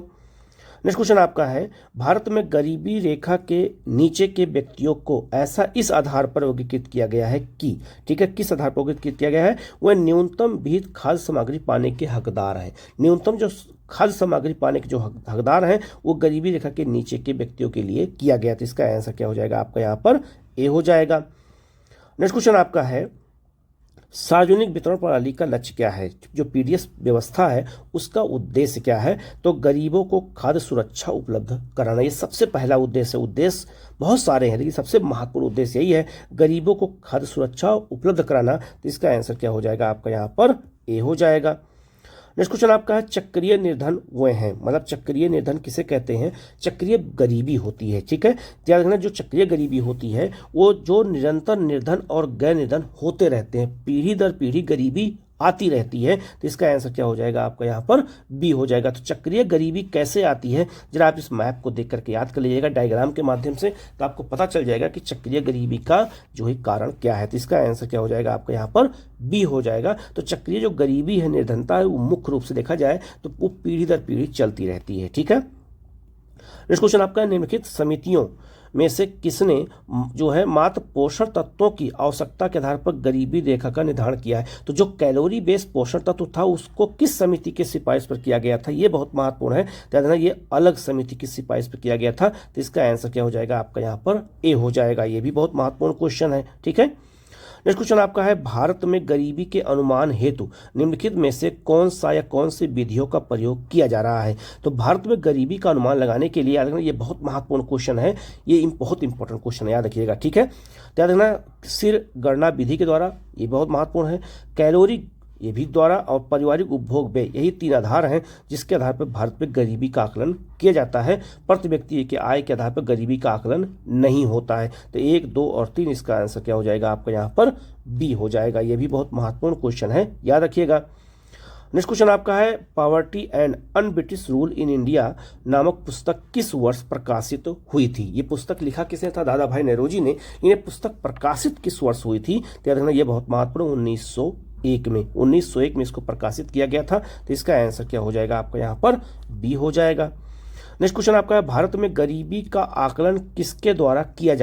नेक्स्ट क्वेश्चन आपका है, भारत में गरीबी रेखा के नीचे के व्यक्तियों को ऐसा इस आधार पर वर्गीकृत किया गया है कि, ठीक है, किस आधार पर वर्गीकृत किया गया है, वह न्यूनतम विहित खाद्य सामग्री पाने के हकदार हैं। न्यूनतम जो खाद्य सामग्री पाने के जो हकदार हैं वो गरीबी रेखा के नीचे के व्यक्तियों के लिए किया गया। तो इसका आंसर क्या हो जाएगा आपका यहाँ पर ए हो जाएगा। नेक्स्ट क्वेश्चन आपका है, सार्वजनिक वितरण प्रणाली का लक्ष्य क्या है, जो पीडीएस व्यवस्था है उसका उद्देश्य क्या है, तो गरीबों को खाद्य सुरक्षा उपलब्ध कराना, ये सबसे पहला उद्देश्य है। उद्देश्य बहुत सारे हैं लेकिन सबसे महत्वपूर्ण उद्देश्य यही है, गरीबों को खाद्य सुरक्षा उपलब्ध कराना। तो इसका आंसर क्या हो जाएगा आपका यहाँ पर ए हो जाएगा। नेक्स्ट क्वेश्चन आपका है, चक्रीय निर्धन वे हैं, मतलब चक्रीय निर्धन किसे कहते हैं, चक्रीय गरीबी होती है, ठीक है, याद रखना। जो चक्रीय गरीबी होती है वो जो निरंतर निर्धन और गैर निर्धन होते रहते हैं, पीढ़ी दर पीढ़ी गरीबी आती रहती है। तो इसका आंसर क्या हो जाएगा आपका यहाँ पर बी हो जाएगा। तो चक्रीय गरीबी कैसे आती है, जरा आप इस मैप को देख करके याद कर लीजिएगा डायग्राम के माध्यम से, तो आपको पता चल जाएगा कि चक्रीय गरीबी का जो है कारण क्या है। तो इसका आंसर क्या हो जाएगा आपका यहाँ पर बी हो जाएगा। तो चक्रीय जो गरीबी है, निर्धनता है, वो मुख्य रूप से देखा जाए तो वो पीढ़ी दर पीढ़ी चलती रहती है, ठीक है। नेक्स्ट क्वेश्चन आपका, निम्नलिखित समितियों में से किसने जो है मात्र पोषण तत्वों की आवश्यकता के आधार पर गरीबी रेखा का निर्धारण किया है। तो जो कैलोरी बेस्ड पोषण तत्व था उसको किस समिति की सिफारिश पर किया गया था, ये बहुत महत्वपूर्ण है, ध्यान देना, ये अलग समिति की सिफारिश पर किया गया था। तो इसका आंसर क्या हो जाएगा आपका यहाँ पर ए हो जाएगा। ये भी बहुत महत्वपूर्ण क्वेश्चन है, ठीक है। नेक्स्ट क्वेश्चन आपका है, भारत में गरीबी के अनुमान हेतु निम्नलिखित में से कौन सा या कौन सी विधियों का प्रयोग किया जा रहा है। तो भारत में गरीबी का अनुमान लगाने के लिए याद रखना, ये बहुत महत्वपूर्ण क्वेश्चन है, ये बहुत इंपॉर्टेंट क्वेश्चन है, याद रखिएगा, ठीक है। याद रखना, सिर गणना विधि के द्वारा, ये बहुत महत्वपूर्ण है, कैलोरी ये भी द्वारा, और पारिवारिक उपभोग व्यय, यही 3 आधार हैं जिसके आधार पर भारत में गरीबी का आकलन किया जाता है। प्रति व्यक्ति के आय के आधार पर गरीबी का आकलन नहीं होता है। तो 1, 2 और 3 इसका आंसर क्या हो जाएगा आपका यहाँ पर बी हो जाएगा। ये भी बहुत महत्वपूर्ण क्वेश्चन है, याद रखिएगा। नेक्स्ट क्वेश्चन आपका है, poverty and un British rule in India नामक पुस्तक किस वर्ष प्रकाशित हुई थी। ये पुस्तक लिखा किसने था, दादा भाई नेहरूजी ने। ये पुस्तक प्रकाशित किस वर्ष हुई थी, तो याद रखना ये बहुत महत्वपूर्ण, 1901 में इसको प्रकाशित किया गया था। तो इसका आंसर क्या हो जाएगा आपका यहाँ पर बी हो जाएगा। नेक्स्ट क्वेश्चन आपका है, भारत में गरीबी का आकलन किसके द्वारा किया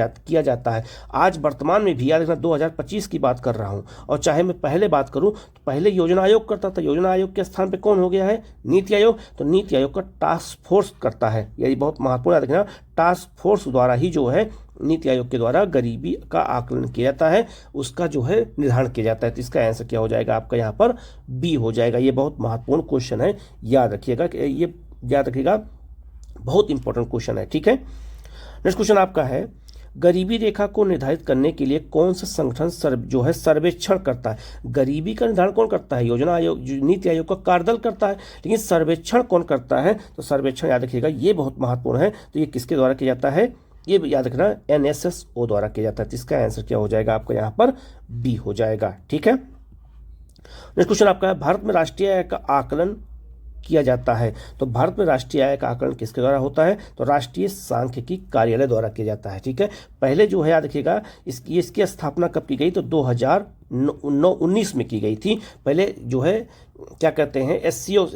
जाता है। आज वर्तमान में भी, याद रखना 2025 की बात कर रहा हूं, और चाहे मैं पहले बात करूं तो पहले योजना आयोग करता था, योजना आयोग के स्थान पे कौन हो गया है, नीति आयोग। तो नीति आयोग का टास्क फोर्स करता है, यही बहुत महत्वपूर्ण, याद रखना, टास्क फोर्स द्वारा ही जो है नीति आयोग के द्वारा गरीबी का आकलन किया जाता है, उसका जो है निर्धारण किया जाता है। तो इसका आंसर क्या हो जाएगा आपका यहाँ पर बी हो जाएगा। ये बहुत महत्वपूर्ण क्वेश्चन है, याद रखिएगा, ये याद रखिएगा, बहुत इंपॉर्टेंट क्वेश्चन है, ठीक है। नेक्स्ट क्वेश्चन आपका है, गरीबी रेखा को निर्धारित करने के लिए कौन सा संगठन जो है सर्वेक्षण करता है। गरीबी का निर्धारण कौन करता है, योजना आयोग, नीति आयोग का कार्यदल करता है, लेकिन सर्वेक्षण कौन करता है, तो सर्वेक्षण याद रखिएगा ये बहुत महत्वपूर्ण है। तो ये किसके द्वारा किया जाता है, ये याद रखना NSSO द्वारा किया जाता है। तो इसका आंसर क्या हो जाएगा आपका यहाँ पर बी हो जाएगा, ठीक है। नेक्स्ट क्वेश्चन आपका है, भारत में राष्ट्रीय आय का आकलन किया जाता है। तो भारत में राष्ट्रीय आय का आकलन किसके द्वारा होता है, तो राष्ट्रीय सांख्यिकी कार्यालय द्वारा किया जाता है, ठीक है। पहले जो है याद रखिएगा, इसकी स्थापना कब की गई, तो 2019 में की गई थी। पहले जो है क्या कहते हैं SCO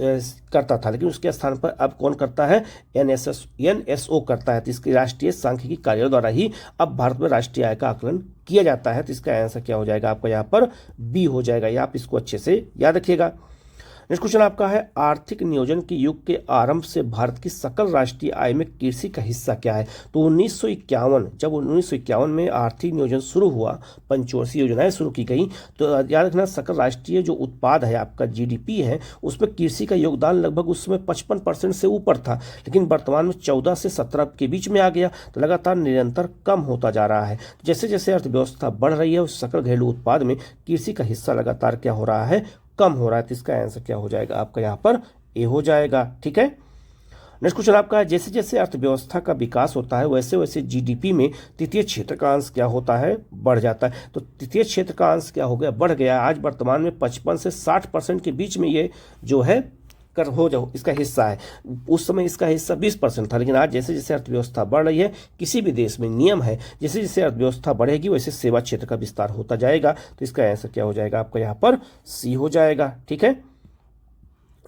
करता था, लेकिन उसके स्थान पर अब कौन करता है, NSO करता है। तो इसकी राष्ट्रीय सांख्यिकी कार्यालय द्वारा ही अब भारत में राष्ट्रीय आय का आकलन किया जाता है। तो इसका आंसर क्या हो जाएगा आपका यहाँ पर बी हो जाएगा, या आप इसको अच्छे से याद रखिएगा। नेक्स्ट क्वेश्चन आपका है, आर्थिक नियोजन के युग के आरंभ से भारत की सकल राष्ट्रीय आय में कृषि का हिस्सा क्या है। तो 1951, जब 1951 में आर्थिक नियोजन शुरू हुआ, पंचवर्षीय योजनाएं शुरू की गई, तो याद रखना सकल राष्ट्रीय जो उत्पाद है आपका GDP है, उसमें कृषि का योगदान लगभग उस समय 55% से ऊपर था, लेकिन वर्तमान में 14 से 17 के बीच में आ गया। तो लगातार निरंतर कम होता जा रहा है। जैसे जैसे अर्थव्यवस्था बढ़ रही है, उस सकल घरेलू उत्पाद में कृषि का हिस्सा लगातार क्या हो रहा है, कम हो रहा है। तो इसका आंसर क्या हो जाएगा आपका यहाँ पर ए हो जाएगा, ठीक है। नेक्स्ट क्वेश्चन आपका है, जैसे जैसे अर्थव्यवस्था का विकास होता है वैसे वैसे GDP में तृतीय क्षेत्र का अंश क्या होता है, बढ़ जाता है। तो तृतीय क्षेत्र का अंश क्या हो गया, बढ़ गया। आज वर्तमान में 55 से 60% के बीच में ये जो है इसका हिस्सा है। उस समय इसका हिस्सा 20% था, लेकिन आज जैसे जैसे अर्थव्यवस्था बढ़ रही है, किसी भी देश में नियम है, जैसे जैसे अर्थव्यवस्था बढ़ेगी वैसे सेवा क्षेत्र का विस्तार होता जाएगा। तो इसका आंसर क्या हो जाएगा आपका यहाँ पर सी हो जाएगा, ठीक है।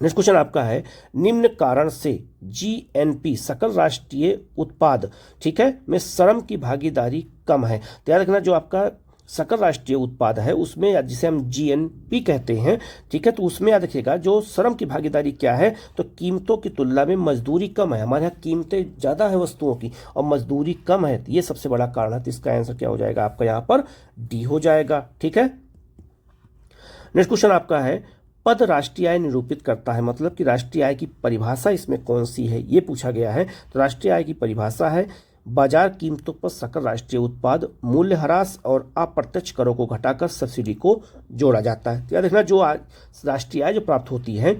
नेक्स्ट क्वेश्चन आपका है, निम्न कारण से जीएनपी सकल राष्ट्रीय उत्पाद, ठीक है, में श्रम की भागीदारी कम है। तो याद रखना, जो आपका सकल राष्ट्रीय उत्पाद है उसमें, जिसे हम जीएनपी कहते हैं, ठीक है, तो उसमें याद रखिएगा जो श्रम की भागीदारी क्या है, तो कीमतों की तुलना में मजदूरी कम है। हमारे यहाँ कीमतें ज़्यादा है वस्तुओं की और मजदूरी कम है, तो ये सबसे बड़ा कारण है। तो इसका आंसर क्या हो जाएगा आपका यहाँ पर, डी हो जाएगा। ठीक है, नेक्स्ट क्वेश्चन आपका है, पद राष्ट्रीय आय निरूपित करता है, मतलब कि राष्ट्रीय आय की परिभाषा इसमें कौन सी है, ये पूछा गया है। तो राष्ट्रीय आय की परिभाषा है, बाजार कीमतों पर सकल राष्ट्रीय उत्पाद, मूल्यह्रास और अप्रत्यक्ष करों को घटाकर सब्सिडी को जोड़ा जाता है। तो याद रखना, जो राष्ट्रीय आय जो प्राप्त होती है,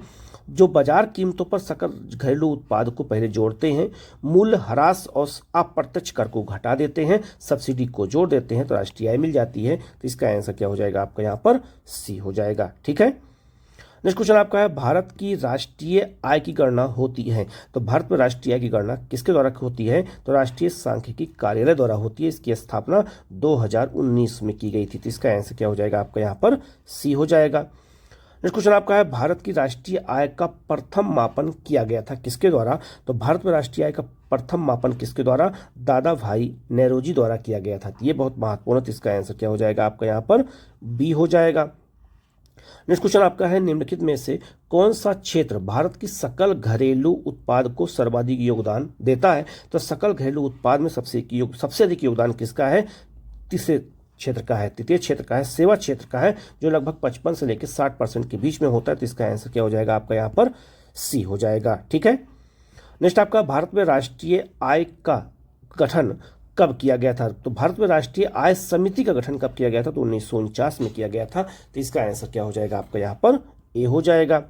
जो बाजार कीमतों पर सकल घरेलू उत्पाद को पहले जोड़ते हैं, मूल्यह्रास और अप्रत्यक्ष कर को घटा देते हैं, सब्सिडी को जोड़ देते हैं, तो राष्ट्रीय आय मिल जाती है। तो इसका आंसर क्या हो जाएगा आपका यहाँ पर, सी हो जाएगा। ठीक है, नेक्स्ट क्वेश्चन आपका है, भारत की राष्ट्रीय आय की गणना होती है। तो भारत में राष्ट्रीय आय की गणना किसके द्वारा होती है, तो राष्ट्रीय सांख्यिकी कार्यालय द्वारा होती है। इसकी स्थापना 2019 में की गई थी। तो इसका आंसर क्या हो जाएगा आपका यहाँ पर, सी हो जाएगा। नेक्स्ट क्वेश्चन आपका है, भारत की राष्ट्रीय आय का प्रथम मापन किया गया था किसके द्वारा। तो भारत में राष्ट्रीय आय का प्रथम मापन किसके द्वारा, दादा भाई नेरोजी द्वारा किया गया था। ये बहुत महत्वपूर्ण है। तो इसका आंसर क्या हो जाएगा आपका यहाँ पर, बी हो जाएगा। नेक्स्ट क्वेश्चन आपका है, निम्नलिखित में से कौन सा क्षेत्र भारत की सकल घरेलू उत्पाद को सर्वाधिक योगदान देता है। तो सकल घरेलू उत्पाद में सबसे अधिक योगदान किसका है, तीसरे क्षेत्र का है, तृतीय क्षेत्र का है, सेवा क्षेत्र का है, जो लगभग 55 से लेकर 60% के बीच में होता है। तो इसका आंसर क्या हो जाएगा आपका यहाँ पर, सी हो जाएगा। ठीक है, नेक्स्ट आपका, भारत में राष्ट्रीय आय का गठन कब किया गया था। तो भारत में राष्ट्रीय आय समिति का गठन कब किया गया था, तो 1949 में किया गया था। तो इसका आंसर क्या हो जाएगा आपका यहाँ पर, ए हो जाएगा।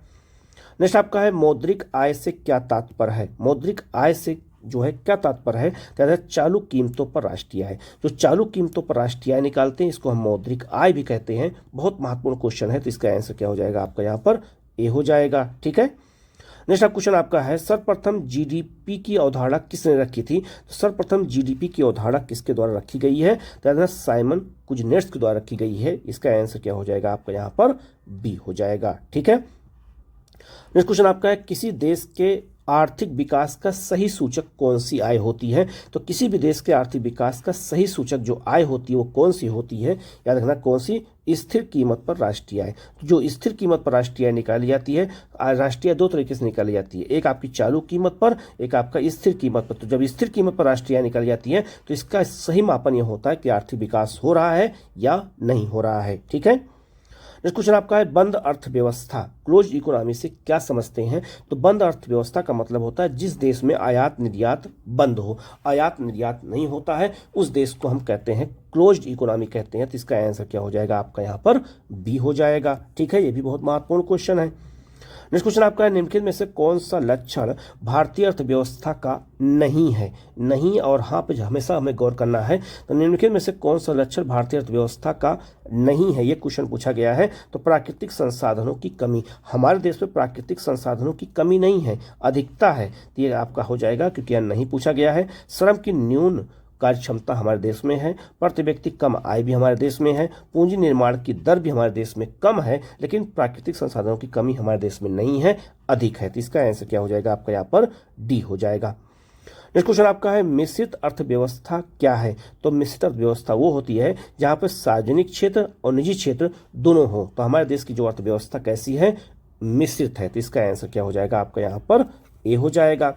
नेक्स्ट आपका है, मौद्रिक आय से क्या तात्पर्य है। मौद्रिक आय से जो है क्या तात्पर्य है, तो चालू कीमतों पर राष्ट्रीय आय। जो चालू कीमतों पर राष्ट्रीय आय निकालते हैं, इसको हम मौद्रिक आय भी कहते हैं। बहुत महत्वपूर्ण क्वेश्चन है। तो इसका आंसर क्या हो जाएगा आपका यहाँ पर, ए हो जाएगा। ठीक है, नेक्स्ट क्वेश्चन आपका है, सर्वप्रथम जीडीपी की अवधारणा किसने रखी थी। तो सर्वप्रथम जीडीपी की अवधारणा किसके द्वारा रखी गई है, तो साइमन कुजनेट्स के द्वारा रखी गई है। इसका आंसर क्या हो जाएगा आपका यहाँ पर, बी हो जाएगा। ठीक है, नेक्स्ट क्वेश्चन आपका है, किसी देश के आर्थिक विकास का सही सूचक कौन सी आय होती है। तो किसी भी देश के आर्थिक विकास का सही सूचक जो आय होती है वो कौन सी होती है, याद रखना, कौन सी, स्थिर कीमत पर राष्ट्रीय आय। जो स्थिर कीमत पर राष्ट्रीय आय निकाली जाती है, राष्ट्रीय आय दो तरीके से निकाली जाती है, एक आपकी चालू कीमत पर, एक आपका स्थिर कीमत पर। तो जब स्थिर कीमत पर राष्ट्रीय आय निकाली जाती है, तो इसका सही मापन यह होता है कि आर्थिक विकास हो रहा है या नहीं हो रहा है। ठीक है, नेक्स्ट क्वेश्चन आपका है, बंद अर्थव्यवस्था, क्लोज इकोनॉमी से क्या समझते हैं। तो बंद अर्थव्यवस्था का मतलब होता है जिस देश में आयात निर्यात बंद हो, आयात निर्यात नहीं होता है, उस देश को हम कहते हैं क्लोज्ड इकोनॉमी कहते हैं। तो इसका आंसर क्या हो जाएगा आपका यहाँ पर, बी हो जाएगा। ठीक है, ये भी बहुत महत्वपूर्ण क्वेश्चन है। नेक्स्ट क्वेश्चन आपका है, निम्नलिखित में से कौन सा लक्षण भारतीय अर्थव्यवस्था का नहीं है। नहीं और हाँ पे हमेशा हमें गौर करना है। तो निम्नलिखित में से कौन सा लक्षण भारतीय अर्थव्यवस्था का नहीं है, ये क्वेश्चन पूछा गया है। तो प्राकृतिक संसाधनों की कमी, हमारे देश में प्राकृतिक संसाधनों की कमी नहीं है, अधिकता है। तो ये आपका हो जाएगा, क्योंकि यह नहीं पूछा गया है। श्रम की न्यून कार्य क्षमता हमारे देश में है, प्रति व्यक्ति कम आय भी हमारे देश में है, पूंजी निर्माण की दर भी हमारे देश में कम है, लेकिन प्राकृतिक संसाधनों की कमी हमारे देश में नहीं है, अधिक है। तो इसका आंसर क्या हो जाएगा आपका यहाँ पर, डी हो जाएगा। नेक्स्ट क्वेश्चन आपका है, मिश्रित अर्थव्यवस्था क्या है। तो मिश्रित अर्थव्यवस्था वो होती है जहाँ पर सार्वजनिक क्षेत्र और निजी क्षेत्र दोनों हो। तो हमारे देश की जो अर्थव्यवस्था कैसी है, मिश्रित है। तो इसका आंसर क्या हो जाएगा आपका यहाँ पर, ए हो जाएगा।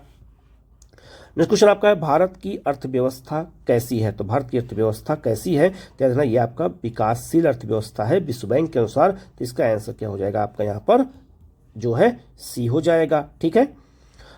नेक्स्ट क्वेश्चन आपका है, भारत की अर्थव्यवस्था कैसी है। तो भारत की अर्थव्यवस्था कैसी है, तो याद रखना ये आपका विकासशील अर्थव्यवस्था है विश्व बैंक के अनुसार। तो इसका आंसर क्या हो जाएगा आपका यहाँ पर, जो है सी हो जाएगा। ठीक है,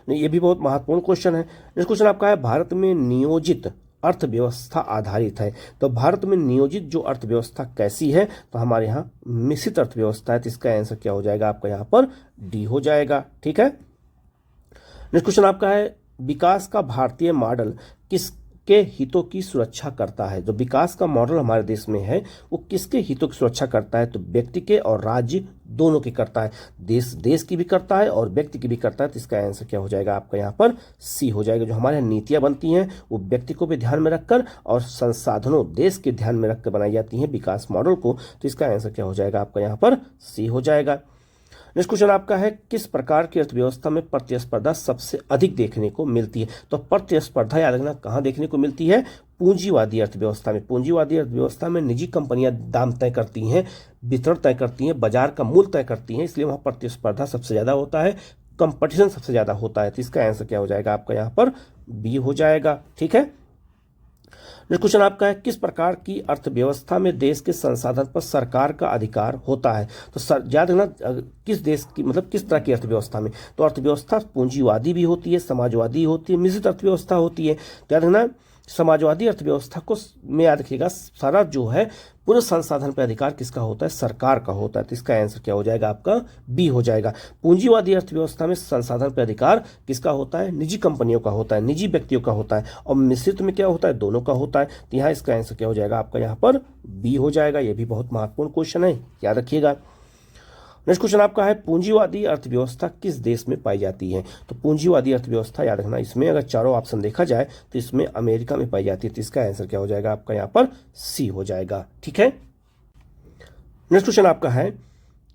ये भी बहुत महत्वपूर्ण क्वेश्चन है। नेक्स्ट क्वेश्चन आपका है, भारत में नियोजित अर्थव्यवस्था आधारित है। तो भारत में नियोजित जो अर्थव्यवस्था कैसी है, तो हमारे यहाँ मिश्रित अर्थव्यवस्था है। तो इसका आंसर क्या हो जाएगा आपका यहाँ पर, डी हो जाएगा। ठीक है, नेक्स्ट क्वेश्चन आपका है, विकास का भारतीय मॉडल किसके हितों की सुरक्षा करता है। जो विकास का मॉडल हमारे देश में है वो किसके हितों की सुरक्षा करता है, तो व्यक्ति के और राज्य दोनों की करता है। देश की भी करता है और व्यक्ति की भी करता है। तो इसका आंसर क्या हो जाएगा आपका यहाँ पर, सी हो जाएगा। जो हमारे यहाँ नीतियाँ बनती हैं वो व्यक्ति को भी ध्यान में रखकर और संसाधनों देश के ध्यान में रखकर बनाई जाती हैं विकास मॉडल को। तो इसका आंसर क्या हो जाएगा आपका यहाँ पर, सी हो जाएगा। नेक्स्ट क्वेश्चन आपका है, किस प्रकार की अर्थव्यवस्था में प्रतिस्पर्धा सबसे अधिक देखने को मिलती है? तो प्रतिस्पर्धा याद रखना कहाँ देखने को मिलती है? पूंजीवादी अर्थव्यवस्था में। पूंजीवादी अर्थव्यवस्था में निजी कंपनियां दाम तय करती हैं, वितरण तय करती हैं, बाजार का मूल्य तय करती हैं, इसलिए वहां प्रतिस्पर्धा सबसे ज्यादा होता है, कंपटीशन सबसे ज्यादा होता है। तो इसका आंसर क्या हो जाएगा आपका यहाँ पर? बी हो जाएगा। ठीक है। नेक्स्ट क्वेश्चन आपका है, किस प्रकार की अर्थव्यवस्था में देश के संसाधन पर सरकार का अधिकार होता है? तो याद रखना किस देश की, मतलब किस तरह की अर्थव्यवस्था में? तो अर्थव्यवस्था पूंजीवादी भी होती है, समाजवादी होती है, मिश्रित अर्थव्यवस्था होती है। तो याद रखना समाजवादी अर्थव्यवस्था को में याद रखिएगा, सारा जो है पूरे संसाधन पर अधिकार किसका होता है? सरकार का होता है। तो इसका आंसर क्या हो जाएगा आपका? बी हो जाएगा। पूंजीवादी अर्थव्यवस्था में संसाधन पर अधिकार किसका होता है? निजी कंपनियों का होता है, निजी व्यक्तियों का होता है। और मिश्रित में क्या होता है? दोनों का होता है। तो यहाँ इसका आंसर क्या हो जाएगा आपका? यहाँ पर बी हो जाएगा। यह भी बहुत महत्वपूर्ण क्वेश्चन है, याद रखिएगा। नेक्स्ट क्वेश्चन आपका है, पूंजीवादी अर्थव्यवस्था किस देश में पाई जाती है? तो पूंजीवादी अर्थव्यवस्था याद रखना, इसमें अगर चारों ऑप्शन देखा जाए तो इसमें अमेरिका में पाई जाती है। तो इसका आंसर क्या हो जाएगा आपका? यहाँ पर सी हो जाएगा। ठीक है। नेक्स्ट क्वेश्चन आपका है,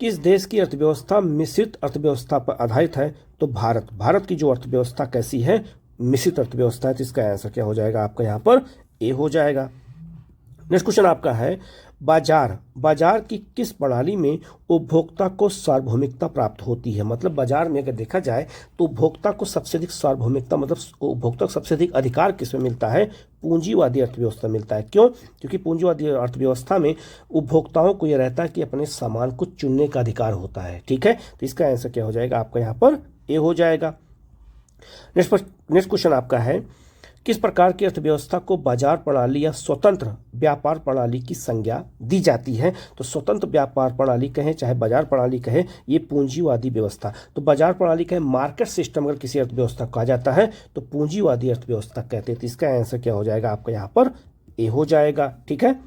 किस देश की अर्थव्यवस्था मिश्रित अर्थव्यवस्था पर आधारित है? तो भारत की जो अर्थव्यवस्था कैसी है? मिश्रित अर्थव्यवस्था है। तो इसका आंसर क्या हो जाएगा आपका? यहाँ पर ए हो जाएगा। नेक्स्ट क्वेश्चन आपका है, बाजार की किस प्रणाली में उपभोक्ता को सार्वभौमिकता प्राप्त होती है? मतलब बाजार में अगर देखा जाए तो उपभोक्ता को सबसे अधिक सार्वभौमिकता, मतलब उपभोक्ता को सबसे अधिक अधिकार किसमें मिलता है? पूंजीवादी अर्थव्यवस्था मिलता है। क्यों? क्योंकि पूंजीवादी अर्थव्यवस्था में उपभोक्ताओं को यह रहता है कि अपने सामान को चुनने का अधिकार होता है। ठीक है। तो इसका आंसर क्या हो जाएगा आपका? यहाँ पर ए हो जाएगा। नेक्स्ट क्वेश्चन आपका है, किस प्रकार की अर्थव्यवस्था को बाजार प्रणाली या स्वतंत्र व्यापार प्रणाली की संज्ञा दी जाती है? तो स्वतंत्र व्यापार प्रणाली कहें चाहे बाजार प्रणाली कहें, ये पूंजीवादी व्यवस्था। तो बाजार प्रणाली कहें, मार्केट सिस्टम अगर किसी अर्थव्यवस्था को कहा जाता है तो पूंजीवादी अर्थव्यवस्था कहते हैं। तो इसका आंसर क्या हो जाएगा आपका? यहाँ पर ए हो जाएगा। ठीक है।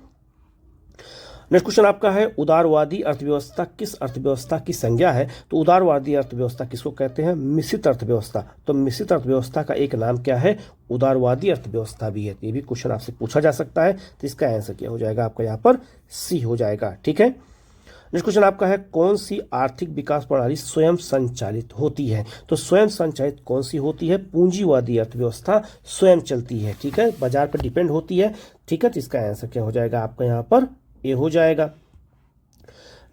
नेक्स्ट क्वेश्चन आपका है, उदारवादी अर्थव्यवस्था किस अर्थव्यवस्था की संज्ञा है? तो उदारवादी अर्थव्यवस्था किसको कहते हैं? मिश्रित अर्थव्यवस्था। तो मिश्रित अर्थव्यवस्था का एक नाम क्या है? उदारवादी अर्थव्यवस्था भी है। ये भी क्वेश्चन आपसे पूछा जा सकता है। तो इसका आंसर क्या हो जाएगा आपका? यहाँ पर सी हो जाएगा। ठीक है। नेक्स्ट क्वेश्चन आपका है, कौन सी आर्थिक विकास प्रणाली स्वयं संचालित होती है? तो स्वयं संचालित कौन सी होती है? पूंजीवादी अर्थव्यवस्था स्वयं चलती है। ठीक है, बाजार पर डिपेंड होती है। ठीक है। तो इसका आंसर क्या हो जाएगा आपका? यहाँ पर ए हो जाएगा।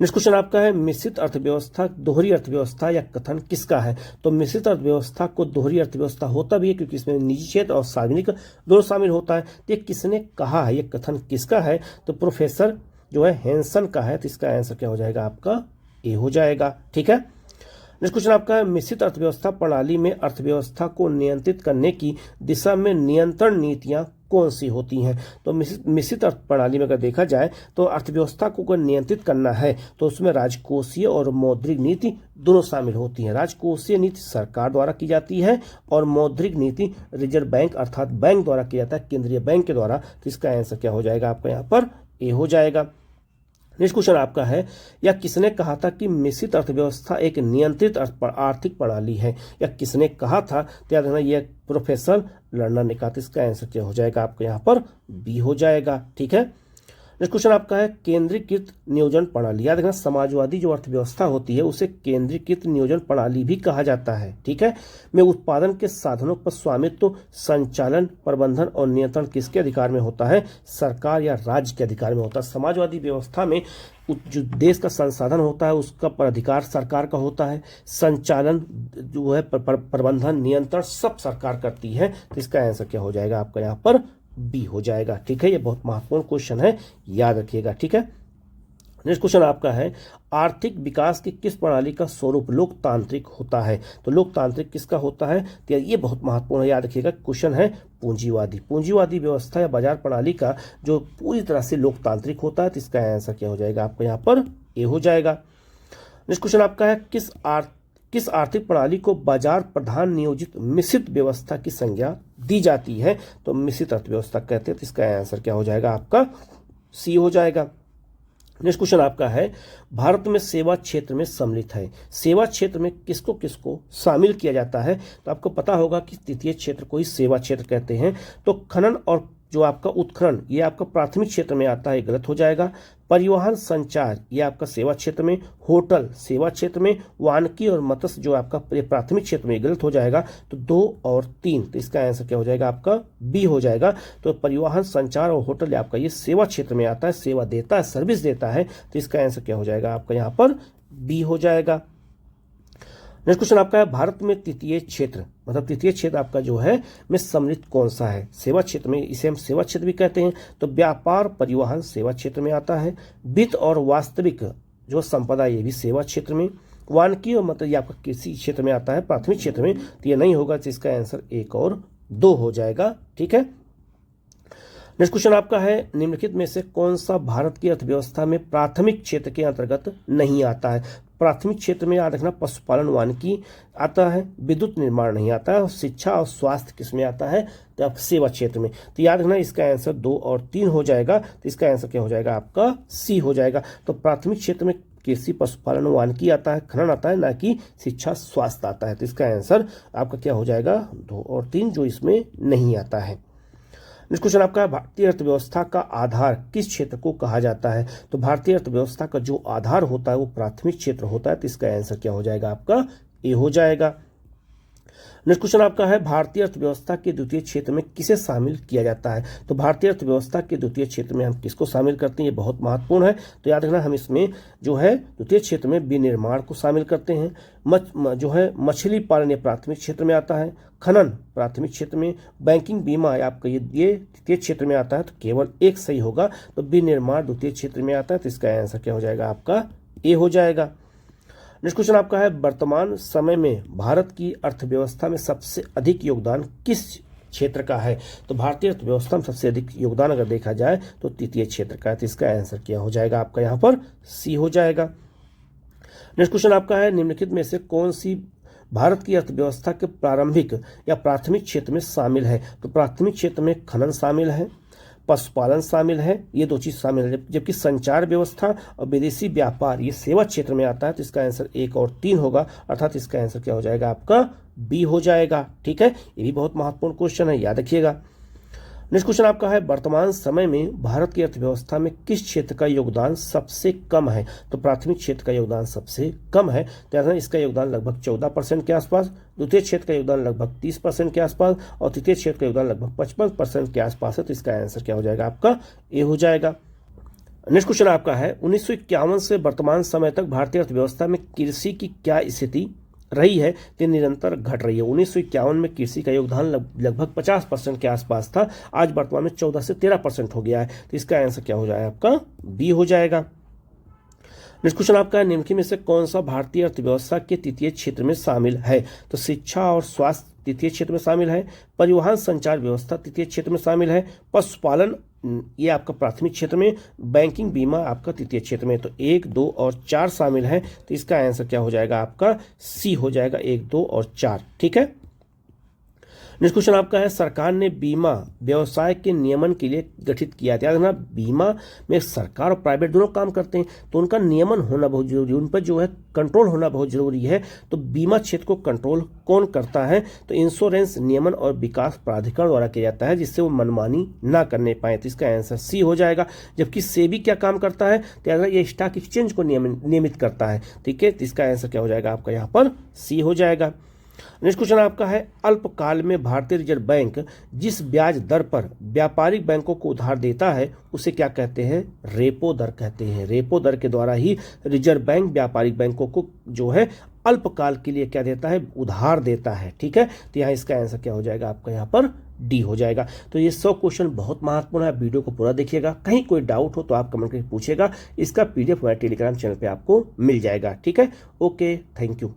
नेक्स्ट क्वेश्चन आपका है, मिश्रित अर्थव्यवस्था दोहरी अर्थव्यवस्था या कथन किसका है? तो मिश्रित अर्थव्यवस्था को दोहरी अर्थव्यवस्था होता भी है क्योंकि इसमें निजी क्षेत्र और सार्वजनिक दोनों शामिल होता है। तो ये किसने कहा है? ये कथन किसका है? तो प्रोफेसर जो है हैंसन का है। तो इसका आंसर क्या हो जाएगा आपका? ए हो जाएगा। ठीक है। नेक्स्ट क्वेश्चन आपका है, मिश्रित अर्थव्यवस्था प्रणाली में अर्थव्यवस्था को नियंत्रित करने की दिशा में नियंत्रण नीतियां कौन सी होती हैं? तो मिश्रित अर्थ प्रणाली में अगर देखा जाए तो अर्थव्यवस्था को अगर नियंत्रित करना है तो उसमें राजकोषीय और मौद्रिक नीति दोनों शामिल होती हैं। राजकोषीय नीति सरकार द्वारा की जाती है और मौद्रिक नीति रिजर्व बैंक अर्थात बैंक द्वारा किया जाता है, केंद्रीय बैंक के द्वारा। तो इसका आंसर क्या हो जाएगा आपका? यहाँ पर ए हो जाएगा। नेक्स्ट क्वेश्चन आपका है, या किसने कहा था कि मिश्रित अर्थव्यवस्था एक नियंत्रित आर्थिक प्रणाली है? या किसने कहा था? तो याद रखना ये प्रोफेसर लर्नर ने कहा था। इसका आंसर क्या हो जाएगा आपका? यहाँ पर बी हो जाएगा। ठीक है। नेक्स्ट क्वेश्चन आपका है, केंद्रीकृत नियोजन प्रणाली। याद रखना समाजवादी जो अर्थव्यवस्था होती है उसे केंद्रीकृत नियोजन प्रणाली भी कहा जाता है। ठीक है। में उत्पादन के साधनों पर स्वामित्व, संचालन, प्रबंधन और नियंत्रण किसके अधिकार में होता है? सरकार या राज्य के अधिकार में होता है। समाजवादी व्यवस्था में जो देश का संसाधन होता है उसका पर अधिकार सरकार का होता है। संचालन जो है, प्रबंधन, नियंत्रण सब सरकार करती है। तो इसका आंसर क्या हो जाएगा आपका? यहाँ पर बी हो जाएगा। ठीक है। ये बहुत महत्वपूर्ण क्वेश्चन है, याद रखिएगा। ठीक है। नेक्स्ट क्वेश्चन आपका है, आर्थिक विकास की किस प्रणाली का स्वरूप लोकतांत्रिक होता है? तो लोकतांत्रिक किसका होता है? तो ये बहुत महत्वपूर्ण है, याद रखिएगा। क्वेश्चन है पूंजीवादी व्यवस्था या बाजार प्रणाली का जो पूरी तरह से लोकतांत्रिक होता है। तो इसका आंसर क्या हो जाएगा आपका? यहाँ पर ए हो जाएगा। नेक्स्ट क्वेश्चन आपका है, किस आर्थिक प्रणाली को बाजार प्रधान नियोजित मिश्रित व्यवस्था की संज्ञा दी जाती है? तो मिश्रित अर्थव्यवस्था कहते हैं। तो इसका आंसर क्या हो जाएगा आपका? सी हो जाएगा। नेक्स्ट क्वेश्चन आपका है, भारत में सेवा क्षेत्र में सम्मिलित है। सेवा क्षेत्र में किसको किसको शामिल किया जाता है? तो आपको पता होगा कि तृतीय क्षेत्र को ही सेवा क्षेत्र कहते हैं। तो खनन और जो आपका उत्खनन ये आपका प्राथमिक क्षेत्र में आता है, गलत हो जाएगा। परिवहन संचार ये आपका सेवा क्षेत्र में, होटल सेवा क्षेत्र में, वानिकी और मत्स्य जो आपका प्राथमिक क्षेत्र में, गलत हो जाएगा। तो 2 और 3, तो इसका आंसर क्या हो जाएगा आपका बी हो जाएगा। तो परिवहन संचार और होटल आपका ये सेवा क्षेत्र में आता है, सेवा देता है, सर्विस देता है, तो इसका आंसर क्या हो जाएगा आपका यहाँ पर बी हो जाएगा। नेक्स्ट क्वेश्चन आपका है भारत में तृतीय क्षेत्र, मतलब तृतीय क्षेत्र आपका जो है में सम्मिलित कौन सा है? सेवा क्षेत्र में, इसे हम सेवा क्षेत्र भी कहते हैं। तो व्यापार परिवहन सेवा क्षेत्र में आता है। वित्त और वास्तविक जो संपदा ये भी सेवा क्षेत्र में। वानिकी और मतलब ये आपका कृषि क्षेत्र में आता है, प्राथमिक क्षेत्र में, तो ये नहीं होगा, तो इसका आंसर 1 और 2 हो जाएगा। ठीक है। नेक्स्ट क्वेश्चन आपका है निम्नलिखित में से कौन सा भारत की अर्थव्यवस्था में प्राथमिक क्षेत्र के अंतर्गत नहीं आता है? प्राथमिक क्षेत्र में याद रखना पशुपालन वानिकी आता है, विद्युत निर्माण नहीं आता है, और शिक्षा और स्वास्थ्य किसमें आता है? तो आप सेवा क्षेत्र में। तो याद रखना इसका आंसर 2 और 3 हो जाएगा, तो इसका आंसर क्या हो जाएगा आपका सी हो जाएगा। तो प्राथमिक क्षेत्र में कृषि पशुपालन वानिकी आता है, खनन आता है, ना कि शिक्षा स्वास्थ्य आता है। तो इसका आंसर आपका क्या हो जाएगा 2 और 3, जो इसमें नहीं आता है। नेक्स्ट क्वेश्चन आपका भारतीय अर्थव्यवस्था का आधार किस क्षेत्र को कहा जाता है? तो भारतीय अर्थव्यवस्था का जो आधार होता है वो प्राथमिक क्षेत्र होता है, तो इसका आंसर क्या हो जाएगा आपका ए हो जाएगा। नेक्स्ट क्वेश्चन आपका है भारतीय अर्थव्यवस्था के द्वितीय क्षेत्र में किसे शामिल किया जाता है? तो भारतीय अर्थव्यवस्था के द्वितीय क्षेत्र में हम किसको शामिल करते हैं, ये बहुत महत्वपूर्ण है। तो याद रखना हम इसमें जो है द्वितीय क्षेत्र में विनिर्माण को शामिल करते हैं। जो है मछली पालन ये प्राथमिक क्षेत्र में आता है, खनन प्राथमिक क्षेत्र में, बैंकिंग बीमा आपका ये द्वितीय क्षेत्र में आता है, तो केवल एक सही होगा। तो विनिर्माण द्वितीय क्षेत्र में आता है, तो इसका आंसर क्या हो जाएगा आपका ए हो जाएगा। नेक्स्ट क्वेश्चन आपका है वर्तमान समय में भारत की अर्थव्यवस्था में सबसे अधिक योगदान किस क्षेत्र का है? तो भारतीय अर्थव्यवस्था में सबसे अधिक योगदान अगर देखा जाए तो तृतीय क्षेत्र का है, तो इसका आंसर क्या हो जाएगा आपका यहाँ पर सी हो जाएगा। नेक्स्ट क्वेश्चन आपका है निम्नलिखित में से कौन सी भारत की अर्थव्यवस्था के प्रारंभिक या प्राथमिक क्षेत्र में शामिल है? तो प्राथमिक क्षेत्र में खनन शामिल है, पशुपालन शामिल है, ये 2 चीज शामिल है, जबकि संचार व्यवस्था और विदेशी व्यापार ये सेवा क्षेत्र में आता है, तो इसका आंसर 1 और 3 होगा, अर्थात इसका आंसर क्या हो जाएगा आपका बी हो जाएगा। ठीक है, ये भी बहुत महत्वपूर्ण क्वेश्चन है, याद रखिएगा। नेक्स्ट क्वेश्चन आपका है वर्तमान समय में भारत की अर्थव्यवस्था में किस क्षेत्र का योगदान सबसे कम है? तो प्राथमिक क्षेत्र का योगदान सबसे कम है, तो इसका योगदान लगभग 14% के आसपास, द्वितीय क्षेत्र का योगदान लगभग 30% के आसपास, और तृतीय क्षेत्र का योगदान लगभग 55% के आसपास है, तो इसका आंसर क्या हो जाएगा आपका ए हो जाएगा। नेक्स्ट क्वेश्चन आपका है 1951 से वर्तमान समय तक भारतीय अर्थव्यवस्था में कृषि की क्या स्थिति रही है? तो निरंतर घट रही है। 1951 में कृषि का योगदान लगभग 50% के आसपास था, आज वर्तमान में 14 से 13% हो गया है, तो इसका आंसर क्या हो जाएगा आपका बी हो जाएगा। नेक्स्ट क्वेश्चन आपका है निम्नलिखित में से कौन सा भारतीय अर्थव्यवस्था के तृतीय क्षेत्र में शामिल है? तो शिक्षा और स्वास्थ्य तृतीय क्षेत्र में शामिल है, परिवहन संचार व्यवस्था तृतीय क्षेत्र में शामिल है, पशुपालन ये आपका प्राथमिक क्षेत्र में, बैंकिंग बीमा आपका तृतीय क्षेत्र में। तो 1, 2 और 4 शामिल है, तो इसका आंसर क्या हो जाएगा आपका सी हो जाएगा 1, 2 और 4। ठीक है। नेक्स्ट क्वेश्चन आपका है सरकार ने बीमा व्यवसाय के नियमन के लिए गठित किया था। याद बीमा में सरकार और प्राइवेट दोनों काम करते हैं, तो उनका नियमन होना बहुत जरूरी है, उन पर जो है कंट्रोल होना बहुत जरूरी है। तो बीमा क्षेत्र को कंट्रोल कौन करता है? तो इंश्योरेंस नियमन और विकास प्राधिकरण द्वारा किया जाता है, जिससे वो मनमानी ना करने पाए, तो इसका आंसर सी हो जाएगा। जबकि सेबी क्या काम करता है? तो याद ये स्टॉक एक्सचेंज को नियमित करता है। ठीक है, तो इसका आंसर क्या हो जाएगा आपका यहाँ पर सी हो जाएगा। नेक्स्ट क्वेश्चन आपका है अल्पकाल में भारतीय रिजर्व बैंक जिस ब्याज दर पर व्यापारिक बैंकों को उधार देता है उसे क्या कहते हैं? रेपो दर कहते हैं। रेपो दर के द्वारा ही रिजर्व बैंक व्यापारिक बैंकों को जो है अल्पकाल के लिए क्या देता है? उधार देता है। ठीक है, तो यहाँ इसका आंसर क्या हो जाएगा आपका यहाँ पर डी हो जाएगा। तो ये 100 क्वेश्चन बहुत महत्वपूर्ण है, वीडियो को पूरा देखिएगा। कहीं कोई डाउट हो तो आप कमेंट करके पूछेगा, इसका PDF हमारे टेलीग्राम चैनल पे आपको मिल जाएगा। ठीक है, ओके, थैंक यू।